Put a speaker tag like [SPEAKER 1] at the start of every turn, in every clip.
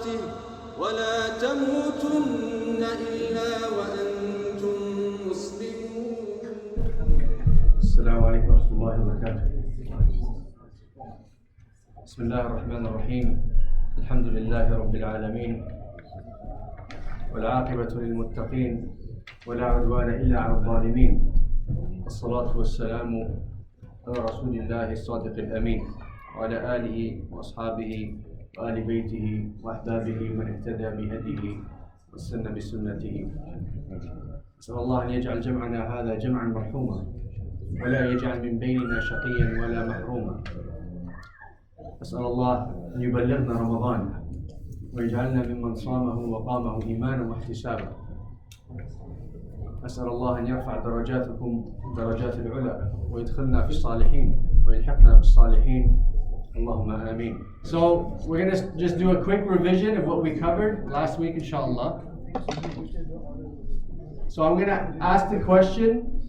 [SPEAKER 1] تقاته ولا تموتن إلا وأنتم مسلمون.
[SPEAKER 2] السلام عليكم ورحمة الله وبركاته. بسم الله الرحمن الرحيم. الحمد لله رب العالمين، والعاقبة للمتقين، ولا عدوان إلا على الظالمين. الصلاة والسلام على رسول الله الصادق الأمين، وعلى آله وأصحابه وآل بيته وأحبابه من اهتدى بهديه واستنى بسنته. أسأل الله أن يجعل جمعنا هذا جمعا مرحوما، ولا يجعل من بيننا شقيا ولا محروما. أسأل الله أن يبلغنا رمضان ويجعلنا ممن صامه وقامه إيمانا واحتسابا. أسأل الله أن يرفع درجاتكم درجات العلا ويدخلنا في الصالحين ويلحقنا بالصالحين. Allahumma ameen. So we're going to just do a quick revision of what we covered last week, inshallah. So I'm going to ask the question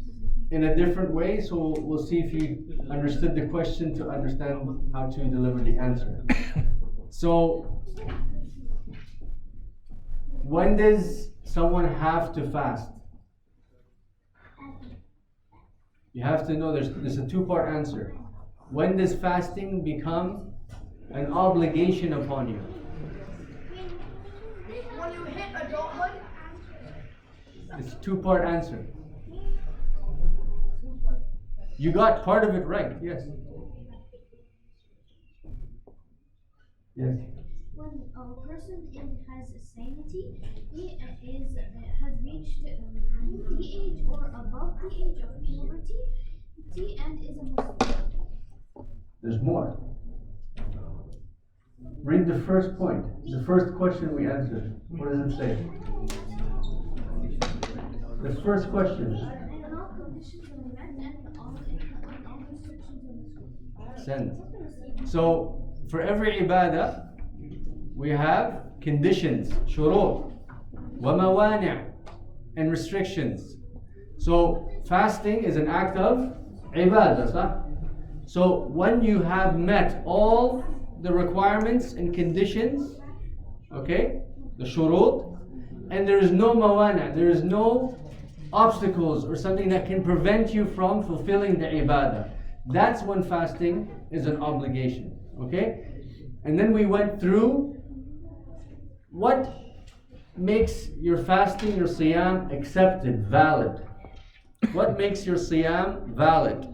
[SPEAKER 2] in a different way, so we'll see if you understood the question to understand how to deliver the answer. So, when does someone have to fast? You have to know there's a two-part answer. When does fasting become an obligation upon you?
[SPEAKER 3] When you hit adulthood?
[SPEAKER 2] It's a two-part answer. You got part of it right, yes. Yes.
[SPEAKER 4] When a person has sanity, he has reached the age or above the age of puberty, and is a Muslim.
[SPEAKER 2] There's more. Read the first point, the first question we answered. What does it say? The first question.
[SPEAKER 4] And all conditions are met, and all restrictions are met.
[SPEAKER 2] Send. So, for every ibadah, we have conditions, shurut, wa mawani', and restrictions. So, fasting is an act of ibadah, sah? So, when you have met all the requirements and conditions, okay, the shurut, and there is no mawani', there is no obstacles or something that can prevent you from fulfilling the ibadah, that's when fasting is an obligation, okay? And then we went through what makes your fasting, your siyam accepted, valid. What makes your siyam valid?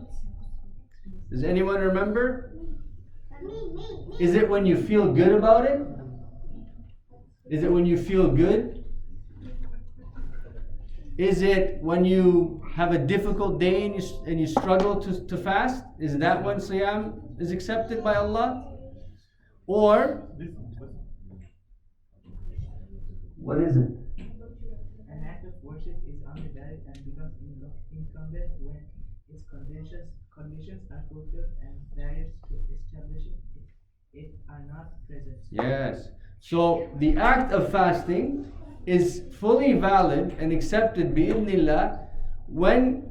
[SPEAKER 2] Does anyone remember? Is it when you feel good about it? Is it when you feel good? Is it when you have a difficult day and you struggle to fast? Is that when siyam is accepted by Allah? Or what is it?
[SPEAKER 5] An act of worship is undivided and becomes incumbent when its conditions are fulfilled and barriers to establishing it are not present.
[SPEAKER 2] Yes. So the act of fasting is fully valid and accepted bi'idhnillah when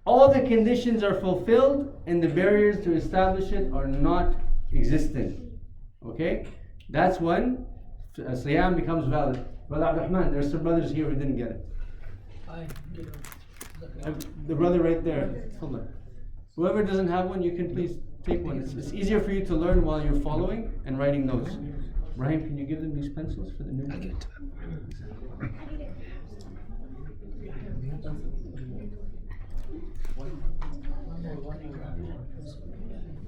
[SPEAKER 2] all the conditions are fulfilled and the barriers to establish it are not existent. Okay? That's when siyam becomes valid. Brother Abdurrahman, there's some brothers here who didn't get it. The brother right there. Hold on. Whoever doesn't have one, you can please take one. It's easier for you to learn while you're following and writing notes. Rahim, can you give them these pencils for the new one?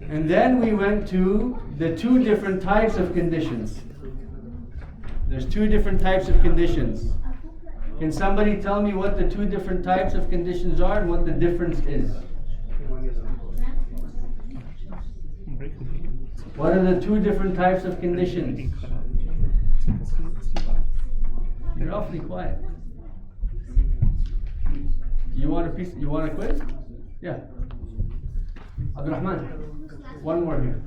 [SPEAKER 2] And then we went to the two different types of conditions. There's two different types of conditions. Can somebody tell me what the two different types of conditions are and what the difference is? What are the two different types of conditions? You're awfully quiet. You want a quiz? Yeah. Abdurrahman, one more here.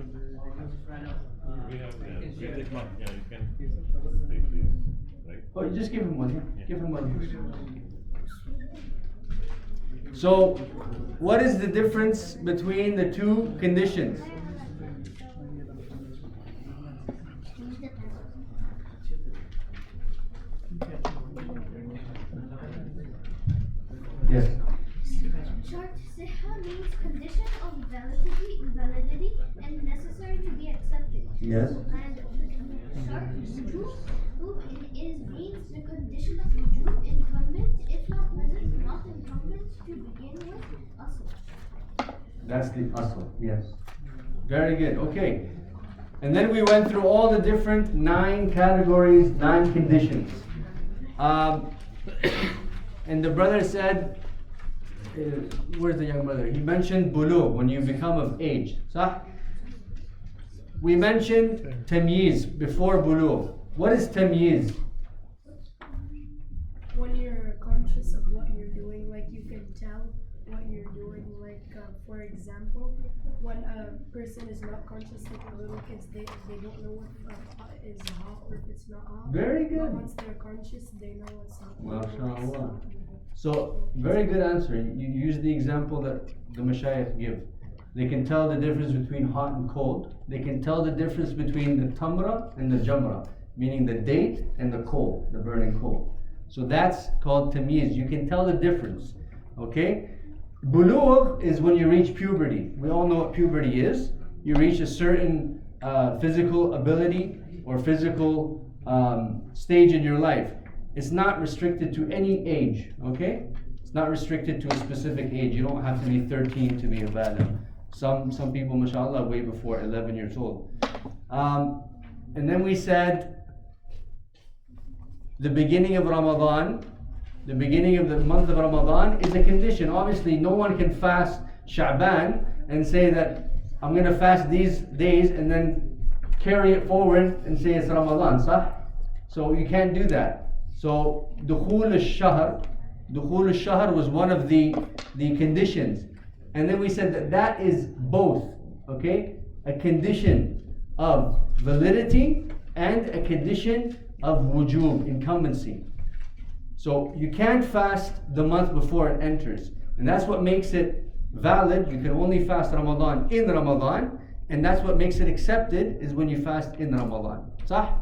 [SPEAKER 2] Oh, you just give him one here. Give him one here. So, what is the difference between the two conditions? Yes.
[SPEAKER 4] Shart Siha means condition of validity and necessary to be accepted.
[SPEAKER 2] Yes.
[SPEAKER 4] And Shart Wujub means the condition of wujub, incumbent, if not present, not incumbent to begin with, asl.
[SPEAKER 2] That's the asl. Yes. Very good. Okay. And then we went through all the different 9 categories, 9 conditions. And the brother said, where's the young brother? He mentioned bulugh, when you become of age. Sah? We mentioned tamyiz before bulugh. What is tamyiz?
[SPEAKER 3] When you're conscious of what you're doing, like you can tell what you're doing. Like, for example, when a person is not conscious, like little kids, they don't know what is hot or if it's not hot.
[SPEAKER 2] Very
[SPEAKER 3] But
[SPEAKER 2] good.
[SPEAKER 3] once they're conscious, they know what's hot.
[SPEAKER 2] MashaAllah. So, very good answer. You use the example that the mashayikh give. They can tell the difference between hot and cold. They can tell the difference between the tamra and the jamra, meaning the date and the coal, the burning coal. So that's called tamyiz. You can tell the difference. Okay? Bulugh is when you reach puberty. We all know what puberty is. You reach a certain physical ability or physical stage in your life. It's not restricted to any age, okay? It's not restricted to a specific age. You don't have to be 13 to be a baligh. Some people, mashallah, way before 11 years old. And then we said the beginning of Ramadan, the beginning of the month of Ramadan is a condition. Obviously, no one can fast Sha'ban and say that I'm going to fast these days and then carry it forward and say it's Ramadan, sah? So you can't do that. So dukhul al-shahr was one of the conditions. And then we said that is both, okay? A condition of validity and a condition of wujub, incumbency. So you can't fast the month before it enters. And that's what makes it valid. You can only fast Ramadan in Ramadan. And that's what makes it accepted, is when you fast in Ramadan. Sah?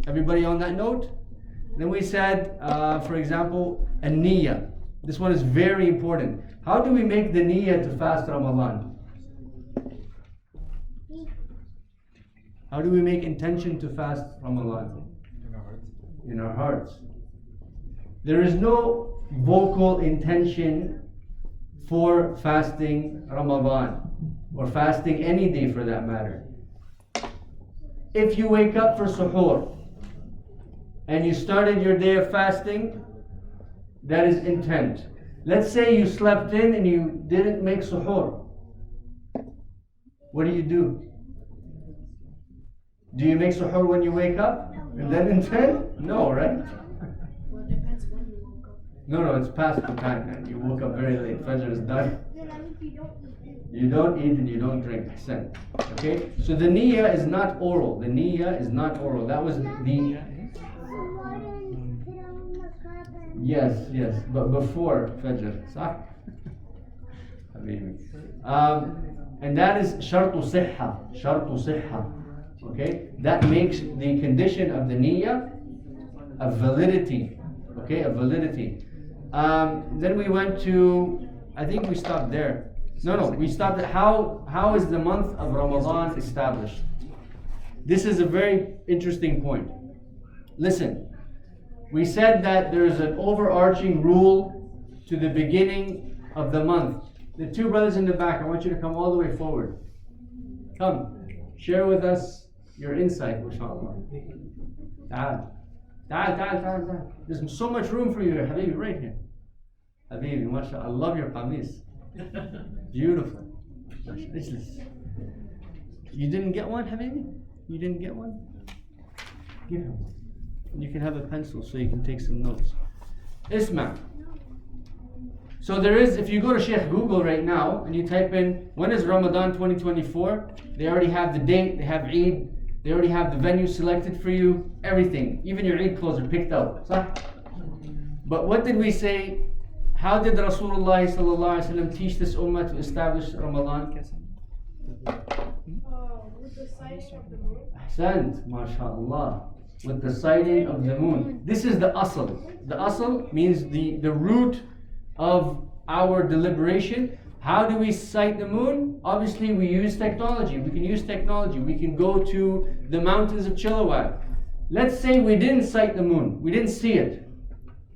[SPEAKER 2] Everybody on that note? Then we said, for example, a niyyah. This one is very important. How do we make the niyyah to fast Ramadan? How do we make intention to fast Ramadan? In our hearts. There is no vocal intention for fasting Ramadan, or fasting any day for that matter. If you wake up for suhoor and you started your day of fasting, that is intent. Let's say you slept in and you didn't make suhoor. What do? Do you make suhoor when you wake up and then intend? No, right?
[SPEAKER 3] Well, it depends when you woke up.
[SPEAKER 2] No, it's past the time, man. You woke up very late. Fajr is done.
[SPEAKER 4] Then that means you don't eat.
[SPEAKER 2] You don't eat and you don't drink. Okay? So the niyyah is not oral. The niyyah is not oral. That was the... Yes, but before Fajr. Sah? And that is shartu sihha. Okay? That makes the condition of the niyyah a validity. Okay, a validity. Then we went to, I think we stopped there. No, we stopped at how is the month of Ramadan established? This is a very interesting point. Listen, we said that there's an overarching rule to the beginning of the month. The two brothers in the back, I want you to come all the way forward. Come, share with us your insight, inshallah. Ta'al. There's so much room for you, Habibi, right here. Habibi, mashallah, I love your qamis. Beautiful. You didn't get one, Habibi? You didn't get one? Give him. You can have a pencil so you can take some notes. Isma. So there is, if you go to Sheikh Google right now and you type in, when is Ramadan 2024? They already have the date, they have Eid, they already have the venue selected for you, everything. Even your Eid clothes are picked out. But what did we say? How did Rasulullah sallallahu alaihi wasallam teach this ummah to establish Ramadan?
[SPEAKER 3] With the sighting of the moon.
[SPEAKER 2] Ahsant, mashallah. With the sighting of the moon. This is the asl. The asl means the root of our deliberation. How do we sight the moon? Obviously, we use technology. We can use technology. We can go to the mountains of Chilliwack. Let's say we didn't sight the moon. We didn't see it.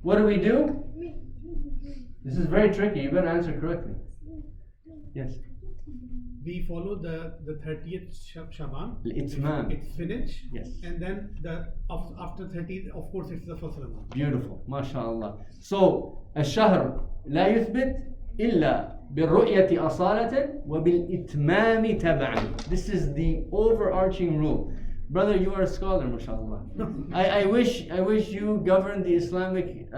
[SPEAKER 2] What do? This is very tricky. You better answer correctly. Yes.
[SPEAKER 6] We follow the 30th Shaban.
[SPEAKER 2] Al-Itmam.
[SPEAKER 6] It's finished.
[SPEAKER 2] Yes.
[SPEAKER 6] And then after 30th, of course, it's the first Ramadan.
[SPEAKER 2] Beautiful. MashaAllah. So, الشهر لا يثبت إلا بالرؤية أصالة وبالإتمام تبعا. This is the overarching rule. Brother, you are a scholar, mashallah. I wish you governed the Islamic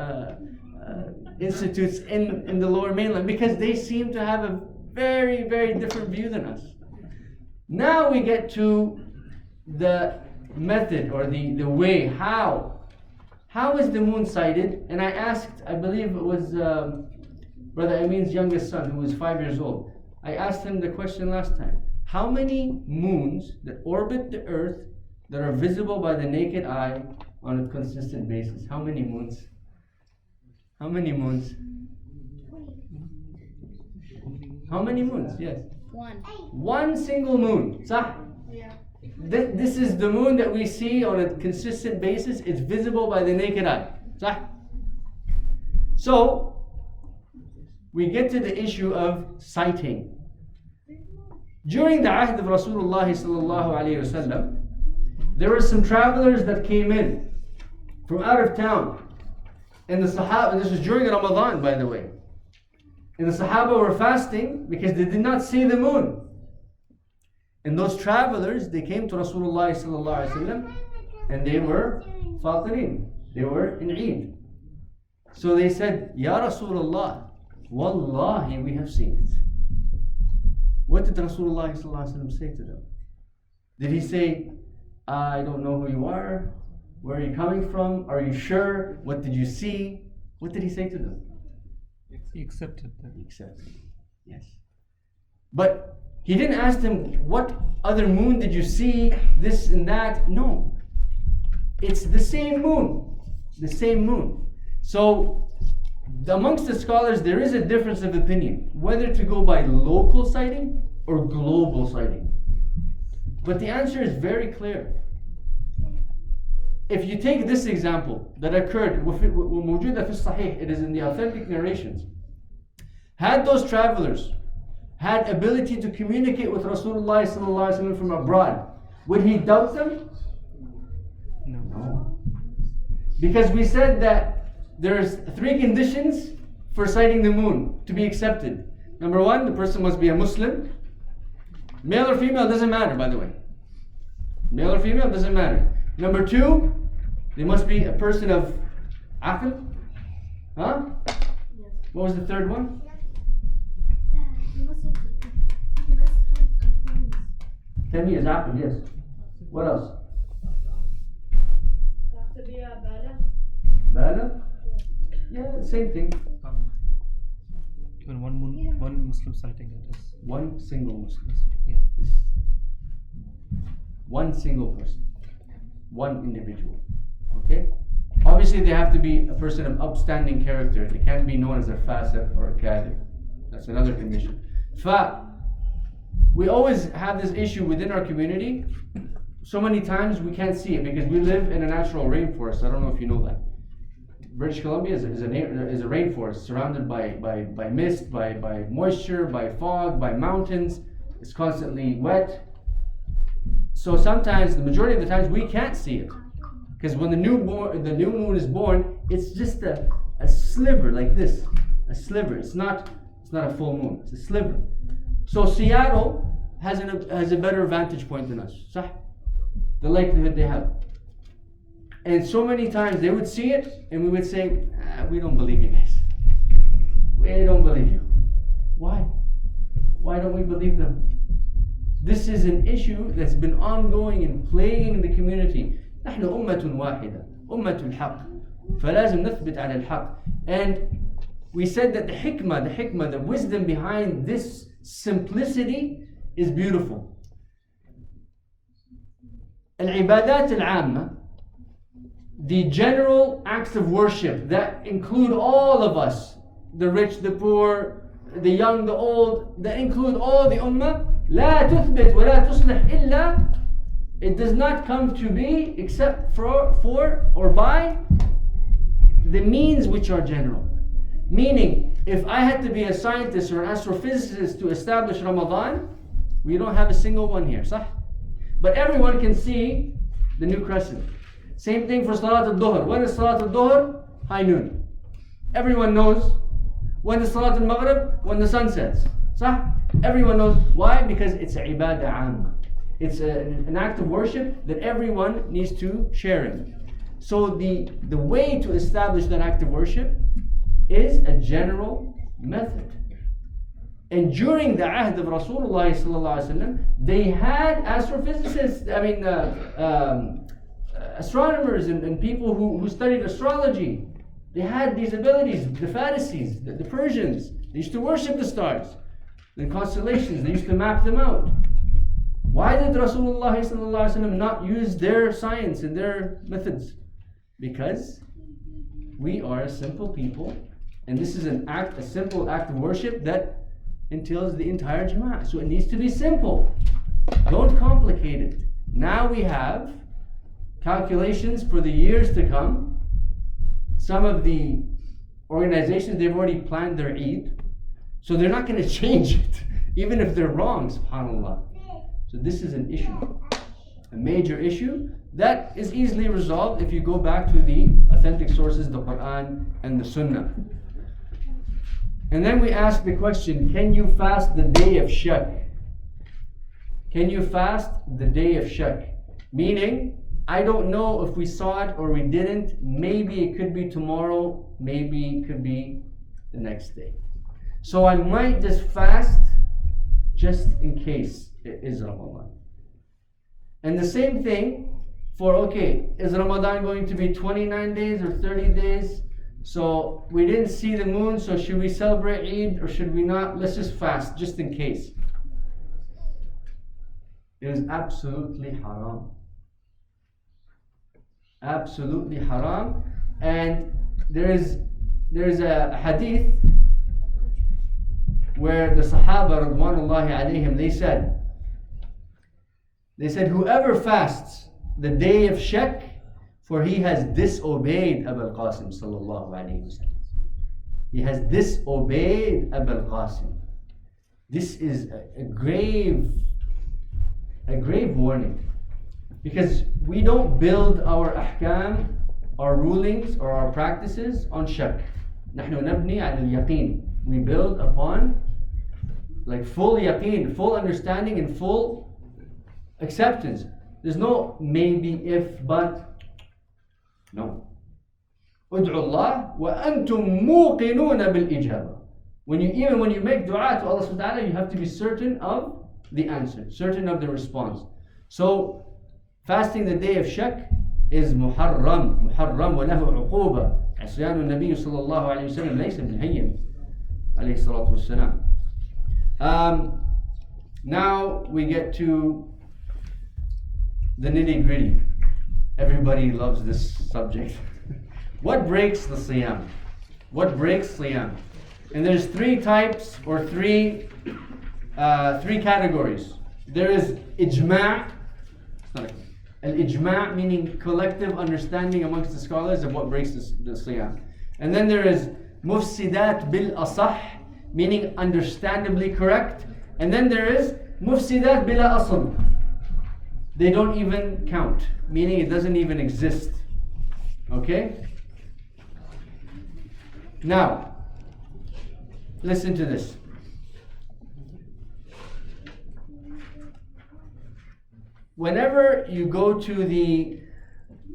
[SPEAKER 2] institutes in the lower mainland, because they seem to have a very, very different view than us. Now we get to the method, or the way. How is the moon sighted? And I asked, I believe it was Brother Amin's youngest son, who was 5 years old. I asked him the question last time. How many moons that orbit the earth that are visible by the naked eye on a consistent basis? How many moons? How many moons? How many moons? Yes. One single moon. Sah?
[SPEAKER 3] Yeah.
[SPEAKER 2] This is the moon that we see on a consistent basis. It's visible by the naked eye. Sah? So, we get to the issue of sighting. During the ahd of Rasulullah sallallahu alayhi wasallam, there were some travelers that came in from out of town. And the Sahaba, this was during Ramadan, by the way. And the Sahaba were fasting because they did not see the moon. And those travelers, they came to Rasulullah sallallahu alayhi wasallam, and they were fatirin. They were in Eid. So they said, Ya Rasulullah, Wallahi, we have seen it. What did Rasulullah ﷺ say to them? Did he say, I don't know who you are? Where are you coming from? Are you sure? What did you see? What did he say to them?
[SPEAKER 7] He accepted that.
[SPEAKER 2] He accepted. Yes. But he didn't ask them, what other moon did you see? This and that. No. It's the same moon. The same moon. So, amongst the scholars, there is a difference of opinion whether to go by local sighting or global sighting. But the answer is very clear. If you take this example that occurred, وموجودة في الصحيح, it is in the authentic narrations. Had those travelers had ability to communicate with Rasulullah sallallahu alaihi wasallam from abroad, would he doubt them? No. Because we said that there's 3 conditions for sighting the moon to be accepted. Number 1, the person must be a Muslim. Male or female doesn't matter, by the way. Male or female doesn't matter. Number 2, they must be a person of aql. Huh?
[SPEAKER 3] Yes.
[SPEAKER 2] What was the third one?
[SPEAKER 4] He must have
[SPEAKER 2] Tamiz, aql, yes. What else?
[SPEAKER 3] Have to be a bala.
[SPEAKER 2] Bala? Yeah, same thing.
[SPEAKER 7] Even one Muslim sighting it is.
[SPEAKER 2] One single Muslim.
[SPEAKER 7] Yeah.
[SPEAKER 2] One single person. One individual. Okay? Obviously, they have to be a person of upstanding character. They can't be known as a fasiq or a kadhib. That's another condition. We always have this issue within our community. So many times we can't see it because we live in a natural rainforest. I don't know if you know that. British Columbia is a rainforest surrounded by mist, by moisture, by fog, by mountains. It's constantly wet. So sometimes, the majority of the times, we can't see it. Because when the new moon is born, it's just a sliver like this. A sliver. It's not a full moon. It's a sliver. So Seattle has a better vantage point than us. صح? The likelihood they have. And so many times they would see it and we would say, we don't believe you guys. We don't believe you. Why? Why don't we believe them? This is an issue that's been ongoing and plaguing the community. نحن أمة واحدة أمة الحق فلازم نثبت على الحق. And we said that the hikmah, the wisdom behind this simplicity is beautiful. Al-ibadat al-amma, the general acts of worship that include all of us, the rich, the poor, the young, the old, that include all the ummah. لا تثبت ولا تصلح إلا, it does not come to be except for or by the means which are general. Meaning, if I had to be a scientist or an astrophysicist to establish Ramadan, we don't have a single one here, صح? But everyone can see the new crescent. Same thing for Salat al-Dhuhr. When is Salat al-Dhuhr? High noon. Everyone knows. When is Salat al-Maghrib? When the sun sets. صح? Everyone knows. Why? Because it's a ibadah amma. It's an act of worship that everyone needs to share in. So the way to establish that act of worship is a general method. And during the ahd of Rasulullah sallallahu alaihi wasallam, they had astrophysicists, astronomers and people who studied astrology. They had these abilities. The Pharisees, the Persians, they used to worship the stars, the constellations. They used to map them out. Why did Rasulullah sallallahu alaihi wasallam not use their science and their methods? Because we are a simple people, and this is a simple act of worship that entails the entire Jama'ah. So it needs to be simple. Don't complicate it. Now we have calculations for the years to come. Some of the organizations, they've already planned their Eid, so they're not going to change it, even if they're wrong, subhanAllah. So this is an issue, a major issue that is easily resolved if you go back to the authentic sources, the Quran and the Sunnah. And then we ask the question, can you fast the day of Shak? Can you fast the day of Shak? Meaning, I don't know if we saw it or we didn't. Maybe it could be tomorrow, maybe it could be the next day. So I might just fast just in case it is Ramadan. And the same thing for, okay, is Ramadan going to be 29 days or 30 days? So we didn't see the moon, so should we celebrate Eid or should we not? Let's just fast, just in case. It is absolutely haram. Absolutely haram. And there is a hadith where the Sahaba Radwanullahi alayhim, they said, whoever fasts the day of Shak, for he has disobeyed Abu al-Qasim sallallahu alayhi wa sallam. He has disobeyed Abu al-Qasim. This is a grave warning. Because we don't build our ahkam, our rulings, or our practices on shak. نحن نبني على اليقين. We build upon full yaqeen, full understanding and full acceptance. There's no maybe, if, but. No. ادعوا الله وأنتم موقنون بالإجابة. When you make dua to Allah subhanahu wa ta'ala, you have to be certain of the answer, certain of the response. So fasting the day of Shak is muharram وله عقوبة. عصيان النبي صلى الله عليه وسلم ليس بالهين عليه الصلاة والسلام. Now we get to the nitty-gritty. Everybody loves this subject. What breaks the siyam? What breaks siyam? And there's three types or three categories. There is ijma'. Al-ijma' meaning collective understanding amongst the scholars of what breaks the siyam. And then there is mufsidat bil asah, meaning understandably correct. And then there is mufsidat bila asl. They don't even count, meaning it doesn't even exist. Okay? Now, listen to this. Whenever you go to the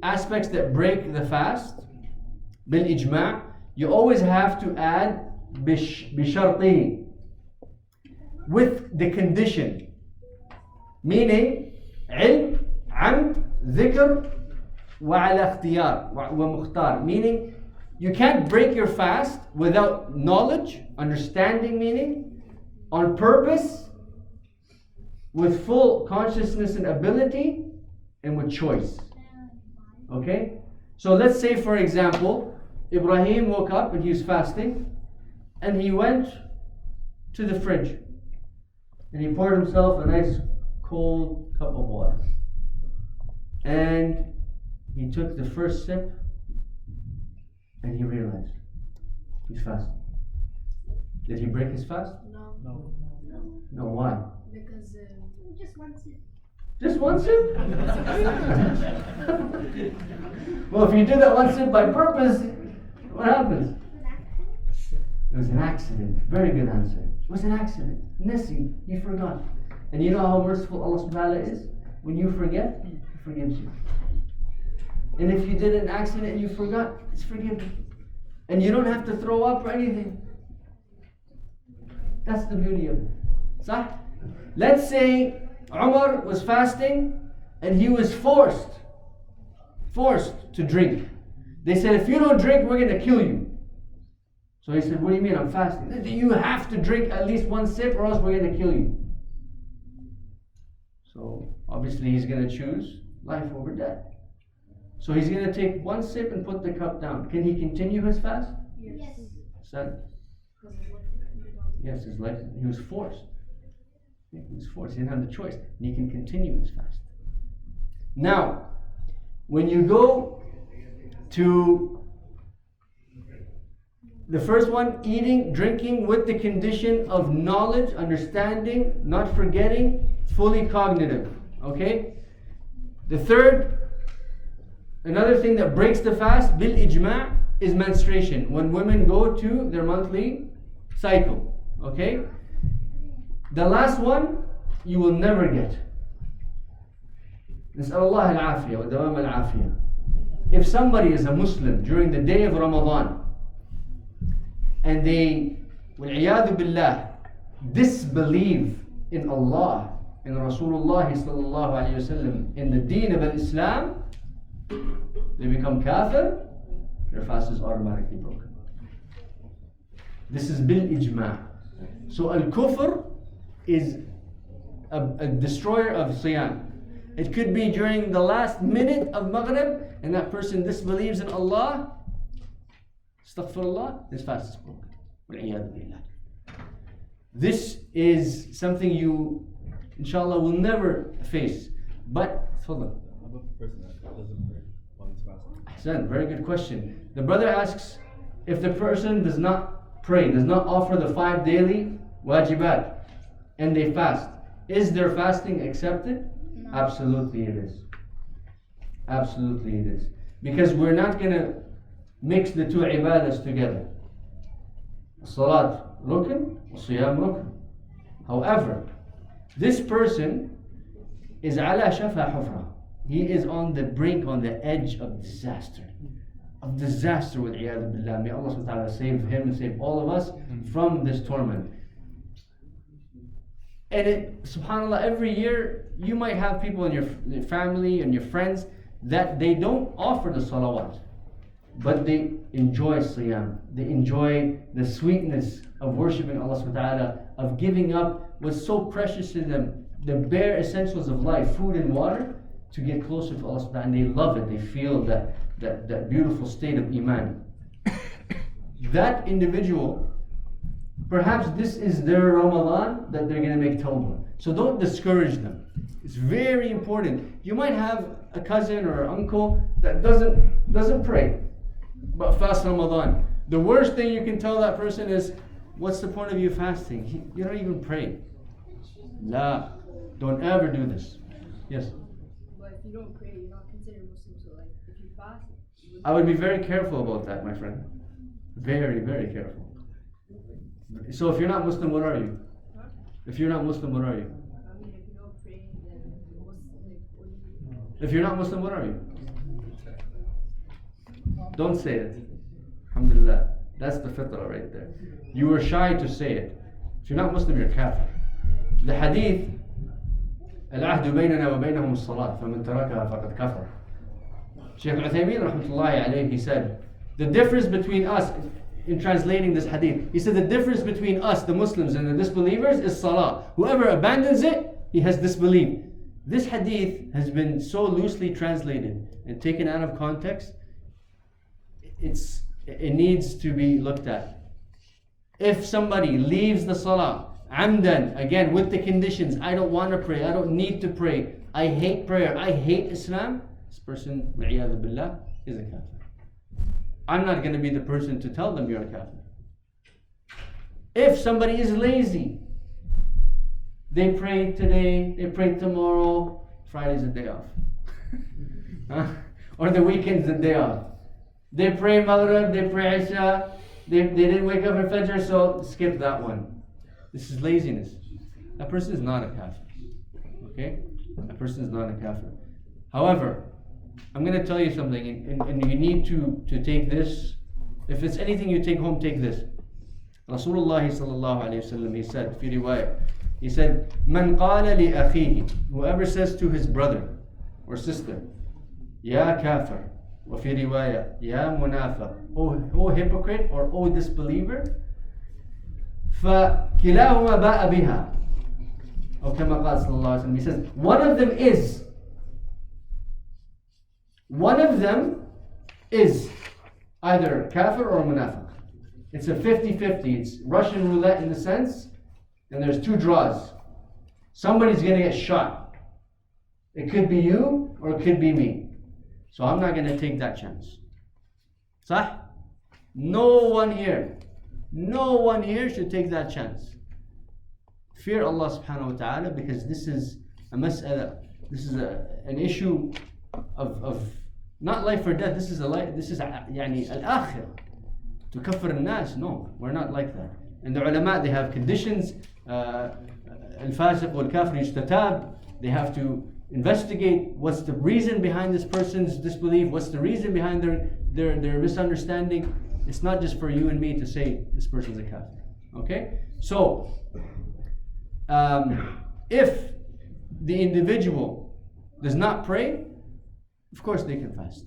[SPEAKER 2] aspects that break the fast, bil ijma', you always have to add bisharti, with the condition, meaning علم, عمد, ذكر, وعلى اختيار, ومختار, meaning you can't break your fast without knowledge, understanding, meaning on purpose, with full consciousness and ability, and with choice. Okay? So let's say, for example, Ibrahim woke up and he was fasting, and he went to the fridge and he poured himself a nice cold cup of water. And he took the first sip and he realized he's fasting. Did he break his fast?
[SPEAKER 3] No.
[SPEAKER 7] No.
[SPEAKER 2] No, why?
[SPEAKER 3] Because
[SPEAKER 4] Just one sip.
[SPEAKER 2] Just one sip? Well, if you do that one sip by purpose, what happens? It was an accident. Very good answer. It was an accident. Nissi, you forgot. And you know how merciful Allah subhanahu wa ta'ala is? When you forget, He forgives you. And if you did an accident and you forgot, it's forgiven. And you don't have to throw up or anything. That's the beauty of it. Sah? Let's say Umar was fasting and he was forced to drink. They said, if you don't drink, we're going to kill you. So he said, what do you mean I'm fasting? You have to drink at least one sip or else we're going to kill you. So obviously he's going to choose life over death. So he's going to take one sip and put the cup down. Can he continue his fast?
[SPEAKER 4] Yes.
[SPEAKER 2] Son? Yes, his life, he was forced. He was forced, he didn't have the choice. And he can continue his fast. Now, when you go to the first one, eating, drinking with the condition of knowledge, understanding, not forgetting, fully cognitive. Okay? The third, another thing that breaks the fast, bil ijma', is menstruation. When women go to their monthly cycle. Okay? The last one, you will never get. نسأل الله العافية ودوام العافية. If somebody is a Muslim during the day of Ramadan and they, وَالْعِيَاذُ بِاللَّهِ, disbelieve in Allah, in Rasulullah sallallahu alayhi wasallam, in the deen of Islam, they become kafir, their fast is automatically broken. This is bil ijma'. So al-kufr is a destroyer of siyam. It could be during the last minute of Maghrib and that person disbelieves in Allah, astaghfirullah, his fast is broken. Wal-'iyadhu billah. This is something you, inshallah, will never face. But, tafadhal.
[SPEAKER 8] How about the person that doesn't pray while he's fasting?
[SPEAKER 2] Ahsan, very good question. The brother asks, if the person does not pray, does not offer the 5 daily wajibat, and they fast, is their fasting accepted? No. Absolutely it is. Absolutely it is. Because we're not going to mix the two ibadahs together. Salat rukn, siyam rukn. However, this person is ala shafa hufra. He is on the brink, on the edge of disaster. Of disaster with iyadhu billah. May Allah subhanahu wa ta'ala save him and save all of us from this torment. And it, subhanAllah, every year you might have people in your family and your friends that they don't offer the salawat, but they enjoy siyam. They enjoy the sweetness of worshiping Allah subhanahu wa ta'ala, of giving up what's so precious to them, the bare essentials of life, food and water, to get closer to Allah subhanahu wa ta'ala. And they love it. They feel that beautiful state of iman. That individual, perhaps this is their Ramadan that they're going to make tawbah. So don't discourage them. It's very important. You might have a cousin or an uncle that doesn't pray, but fast Ramadan. The worst thing you can tell that person is, what's the point of you fasting? You don't even pray. La, don't ever do this. Yes?
[SPEAKER 9] But if you don't pray, you're not considered Muslim. So like, if you fast,
[SPEAKER 2] I would be very careful about that, my friend. Very, very careful. So if you're not Muslim, what are you? If you're not Muslim, what are you?
[SPEAKER 9] I mean, if you don't pray, then you're Muslim. Like, what do you?
[SPEAKER 2] If you're not Muslim, what are you? Don't say it. Alhamdulillah. That's the fitrah right there. You were shy to say it. If you're not Muslim, you're kafir. The hadith, العهد بيننا وبينهم الصلاة فمن تركها فقد كفر. Shaykh Al-Uthaymeen rahmatullahi alayhi, he said, the difference between us, in translating this hadith, he said the difference between us, the Muslims, and the disbelievers is salah. Whoever abandons it, he has disbelieved. This hadith has been so loosely translated and taken out of context, it needs to be looked at. If somebody leaves the salah, amdan, again with the conditions, I don't want to pray, I don't need to pray, I hate prayer, I hate Islam, this person, wa'iyadhu billah, is a kafir. I'm not going to be the person to tell them you're a kafir. If somebody is lazy, they pray today, they pray tomorrow, Friday's a day off. Huh? Or the weekend's a day off. They pray Maghrib, they pray Isha, they didn't wake up for Fajr, so skip that one. This is laziness. That person is not a kafir. Okay? That person is not a kafir. However, I'm going to tell you something, and you need to take this. If it's anything you take home, take this. Rasulullah sallallahu alayhi wasallam, he said, fi riwayah, he said, "Man qala li akhihi," whoever says to his brother or sister, "Ya kafir," wa fi riwayah, "Ya munafiq," oh hypocrite or oh disbeliever, فَكِلَاهُمَا بَاءَ بِهَا. Or كما قال صلى الله عليه وسلم, he says, one of them is either kafir or munafiq. It's a 50-50. It's Russian roulette in the sense, and there's two draws. Somebody's going to get shot. It could be you or it could be me. So I'm not going to take that chance. Sah? No one here should take that chance. Fear Allah subhanahu wa ta'ala, because this is a mas'ala. This is an issue of not life or death. This is يعني al-akhirah. To kafir al-nas, no, we're not like that. And the ulama, they have conditions. Al-fasiq wal-kafir yustatab. They have to investigate what's the reason behind this person's disbelief, what's the reason behind their misunderstanding. It's not just for you and me to say this person's a kafir. Okay? So, if the individual does not pray, of course they can fast.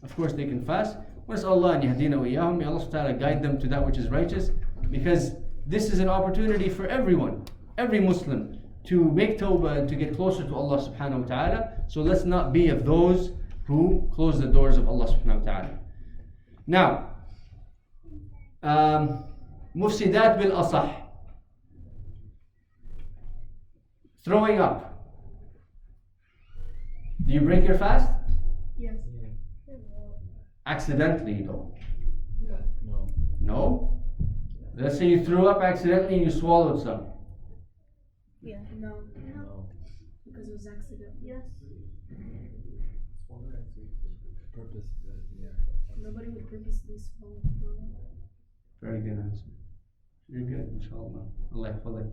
[SPEAKER 2] Of course they can fast. وَنَسْأَلُ اللَّهَ أَنْ يَهْدِينَا وَإِيَّاهُمْ. May Allah subhanahu wa ta'ala guide them to that which is righteous, because this is an opportunity for everyone, every Muslim, to make tawbah and to get closer to Allah subhanahu wa ta'ala. So let's not be of those who close the doors of Allah subhanahu wa ta'ala. Now, mufsidat bil asah. Throwing up. Do you break your fast?
[SPEAKER 3] Yes.
[SPEAKER 2] Accidentally, though.
[SPEAKER 8] No.
[SPEAKER 2] No? Let's say you threw up accidentally and you swallowed some.
[SPEAKER 3] Yeah. No.
[SPEAKER 8] No.
[SPEAKER 3] Because it was accident.
[SPEAKER 4] Yes.
[SPEAKER 8] Purpose. Yeah.
[SPEAKER 3] Nobody would purposely swallow.
[SPEAKER 2] Very good answer. You're good, inshallah. Allah yahfadhik.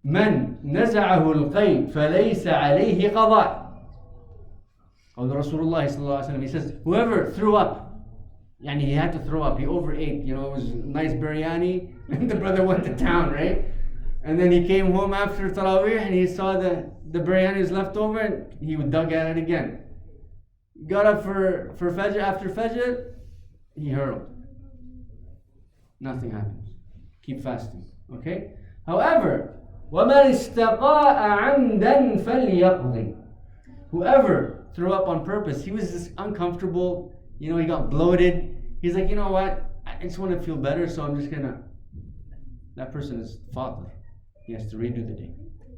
[SPEAKER 2] من نزعه القيء فليس عليه قضاء. قال Rasulullah sallallahu alaihi wasallam, he says, whoever threw up, yani he had to throw up, he overate, it was nice biryani, and the brother went to town, right? And then he came home after Taraweeh and he saw the biryani was left over, and he would dug at it again. Got up for Fajr, after Fajr, he hurled. Nothing happens. Keep fasting, okay? However, وَمَنِ اسْتَقَاءَ عَمْدًا فَلْيَقْضِ. Whoever threw up on purpose, he was just uncomfortable, he got bloated. He's like, you know what, I just want to feel better, so I'm just gonna. That person is fatir. He has to redo the day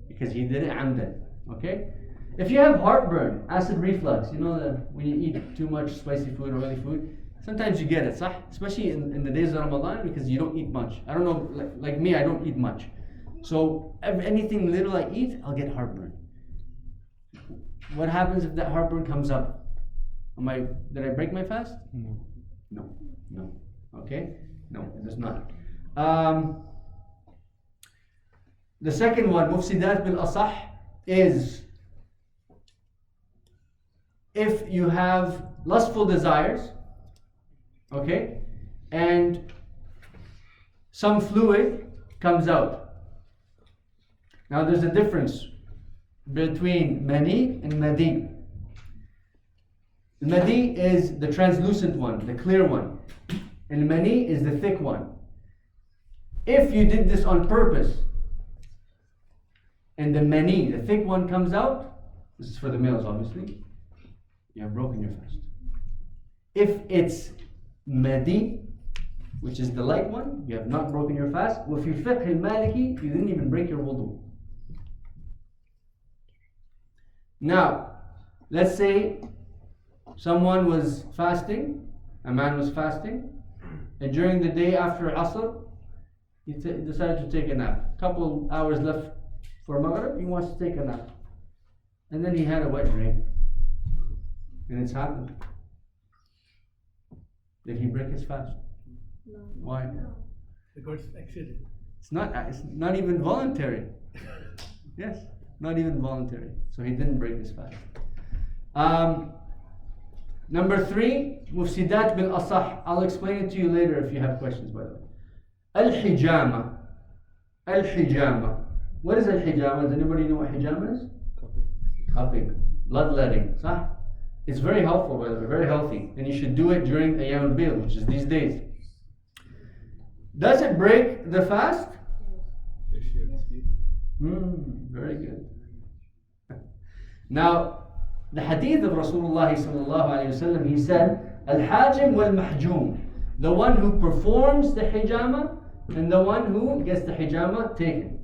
[SPEAKER 2] because he did it amdan. Okay? If you have heartburn, acid reflux, when you eat too much spicy food or oily food, sometimes you get it, صح? Especially in the days of Ramadan, because you don't eat much. I don't know, like me, I don't eat much. So anything little I eat, I'll get heartburn. What happens if that heartburn comes up? Did I break my fast? No. Okay? No, it does not. The second one, mufsidat bil asah, is if you have lustful desires, okay, and some fluid comes out. Now there's a difference between mani and madi. The madi is the translucent one, the clear one, and mani is the thick one. If you did this on purpose and the mani, the thick one, comes out, this is for the males obviously, you have broken your fast. If it's madi which is the light one, you have not broken your fast. وفي فقه المالكي, you didn't even break your wudu. Now, let's say someone was fasting, a man was fasting, and during the day after Asr, he decided to take a nap. A couple hours left for Maghrib, he wants to take a nap. And then he had a wet dream. And it's happened. Did he break his fast?
[SPEAKER 3] No.
[SPEAKER 2] Why?
[SPEAKER 6] Because it's accident.
[SPEAKER 2] It's not even voluntary. Yes, not even voluntary. So he didn't break his fast. Number 3, mufsidat bil asah. I'll explain it to you later if you have questions, by the way. Al-hijama. Al-hijama. What is al-hijama? Does anybody know what hijama is? Cupping. Bloodletting. Sah? It's very helpful, by the way, very healthy. And you should do it during Ayyam al-Bayl, which is these days. Does it break the fast? Very good. Now, the hadith of Rasulullah sallallahu alayhi wasallam, he said, Al-Hajim wal-Mahjum. The one who performs the hijama and the one who gets the hijama taken.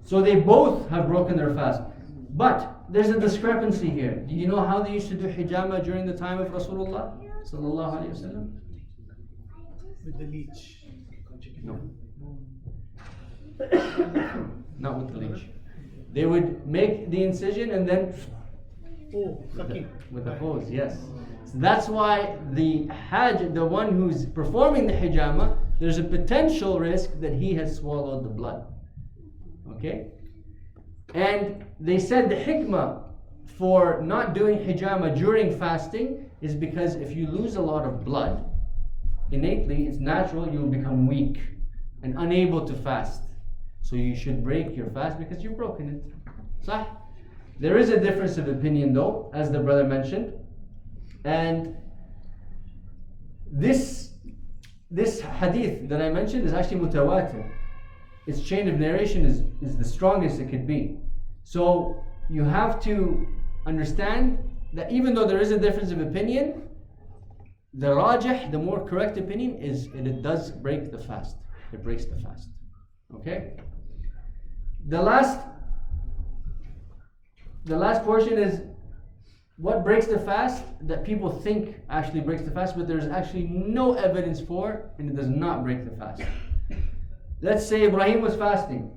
[SPEAKER 2] So they both have broken their fast. But there's a discrepancy here. Do you know how they used to do hijama during the time of Rasulullah sallallahu alayhi wasallam?
[SPEAKER 6] With the leech.
[SPEAKER 2] No. Not with the leech. They would make the incision and then
[SPEAKER 6] Sucking.
[SPEAKER 2] with the hose, yes. So that's why the Hajj, the one who's performing the hijama, there's a potential risk that he has swallowed the blood. Okay? And they said the hikmah for not doing hijama during fasting is because if you lose a lot of blood, innately, it's natural, you'll become weak and unable to fast. So you should break your fast because you've broken it. Sah? There is a difference of opinion though, as the brother mentioned. And this hadith that I mentioned is actually mutawatir. Its chain of narration is the strongest it could be. So you have to understand that even though there is a difference of opinion, the rajih, the more correct opinion is that it does break the fast. It breaks the fast. Okay? The last portion is what breaks the fast that people think actually breaks the fast, but there's actually no evidence for, and it does not break the fast. Let's say Ibrahim was fasting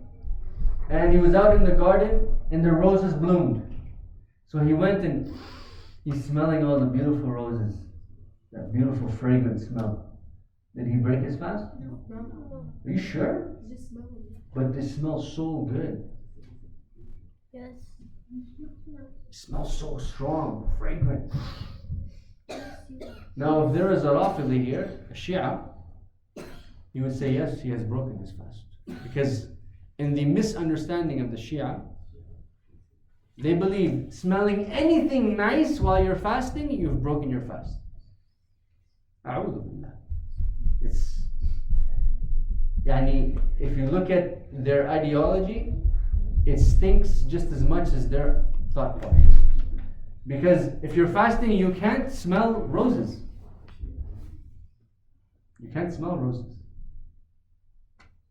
[SPEAKER 2] and he was out in the garden and the roses bloomed. So he went and he's smelling all the beautiful roses, that beautiful fragrant smell. Did he break his fast?
[SPEAKER 3] No.
[SPEAKER 2] Are you sure?
[SPEAKER 3] Just smell it.
[SPEAKER 2] But they smell so good.
[SPEAKER 3] Yes.
[SPEAKER 2] It smells so strong, fragrant. Now if there is a Rafidi here, a Shia, he would say yes, he has broken his fast. Because in the misunderstanding of the Shia, they believe smelling anything nice while you're fasting, you've broken your fast. A'udhu billah. It's, if you look at their ideology, it stinks just as much as their thought process. Because if you're fasting, you can't smell roses. You can't smell roses.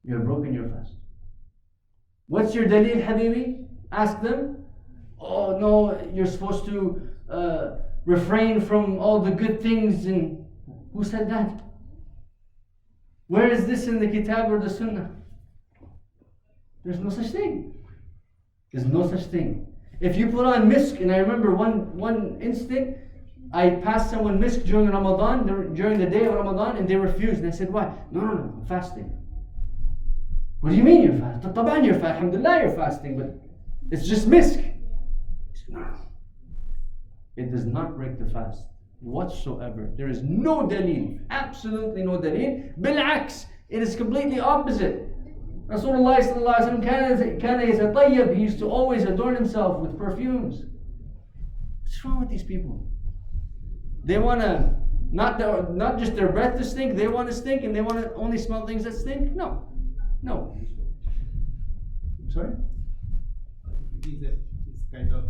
[SPEAKER 2] You have broken your fast. What's your dalil, Habibi? Ask them. Oh no, you're supposed to refrain from all the good things. And who said that? Where is this in the Kitab or the Sunnah? There's no such thing. There's no such thing. If you put on misk, and I remember one instant, I passed someone misk during Ramadan, during the day of Ramadan, and they refused. And I said, why? No, I'm fasting. What do you mean you're fasting? Taban you're fasting. Alhamdulillah you're fasting, but it's just misk. He said, no. It does not break the fast whatsoever. There is no dalil. Absolutely no dalil. Bil'aks. It is completely opposite. Rasulullah sallallahu alaihi wasallam, he used to always adorn himself with perfumes. What's wrong with these people? They want to, not just their breath to stink, they want to stink and they want to only smell things that stink? No. I'm sorry?
[SPEAKER 8] It's kind of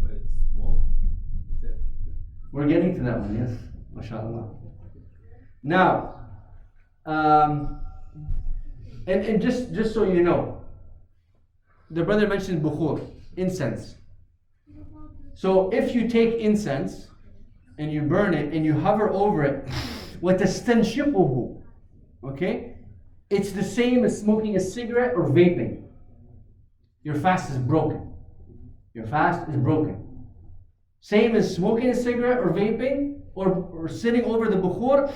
[SPEAKER 8] smoke.
[SPEAKER 2] We're getting to that one, yes. MashaAllah. Now, and just so you know, the brother mentioned bukhur, incense. So if you take incense and you burn it and you hover over it, وَتَسْتَنْشِقُهُ, okay? It's the same as smoking a cigarette or vaping. Your fast is broken. Your fast is broken. Same as smoking a cigarette or vaping or sitting over the bukhur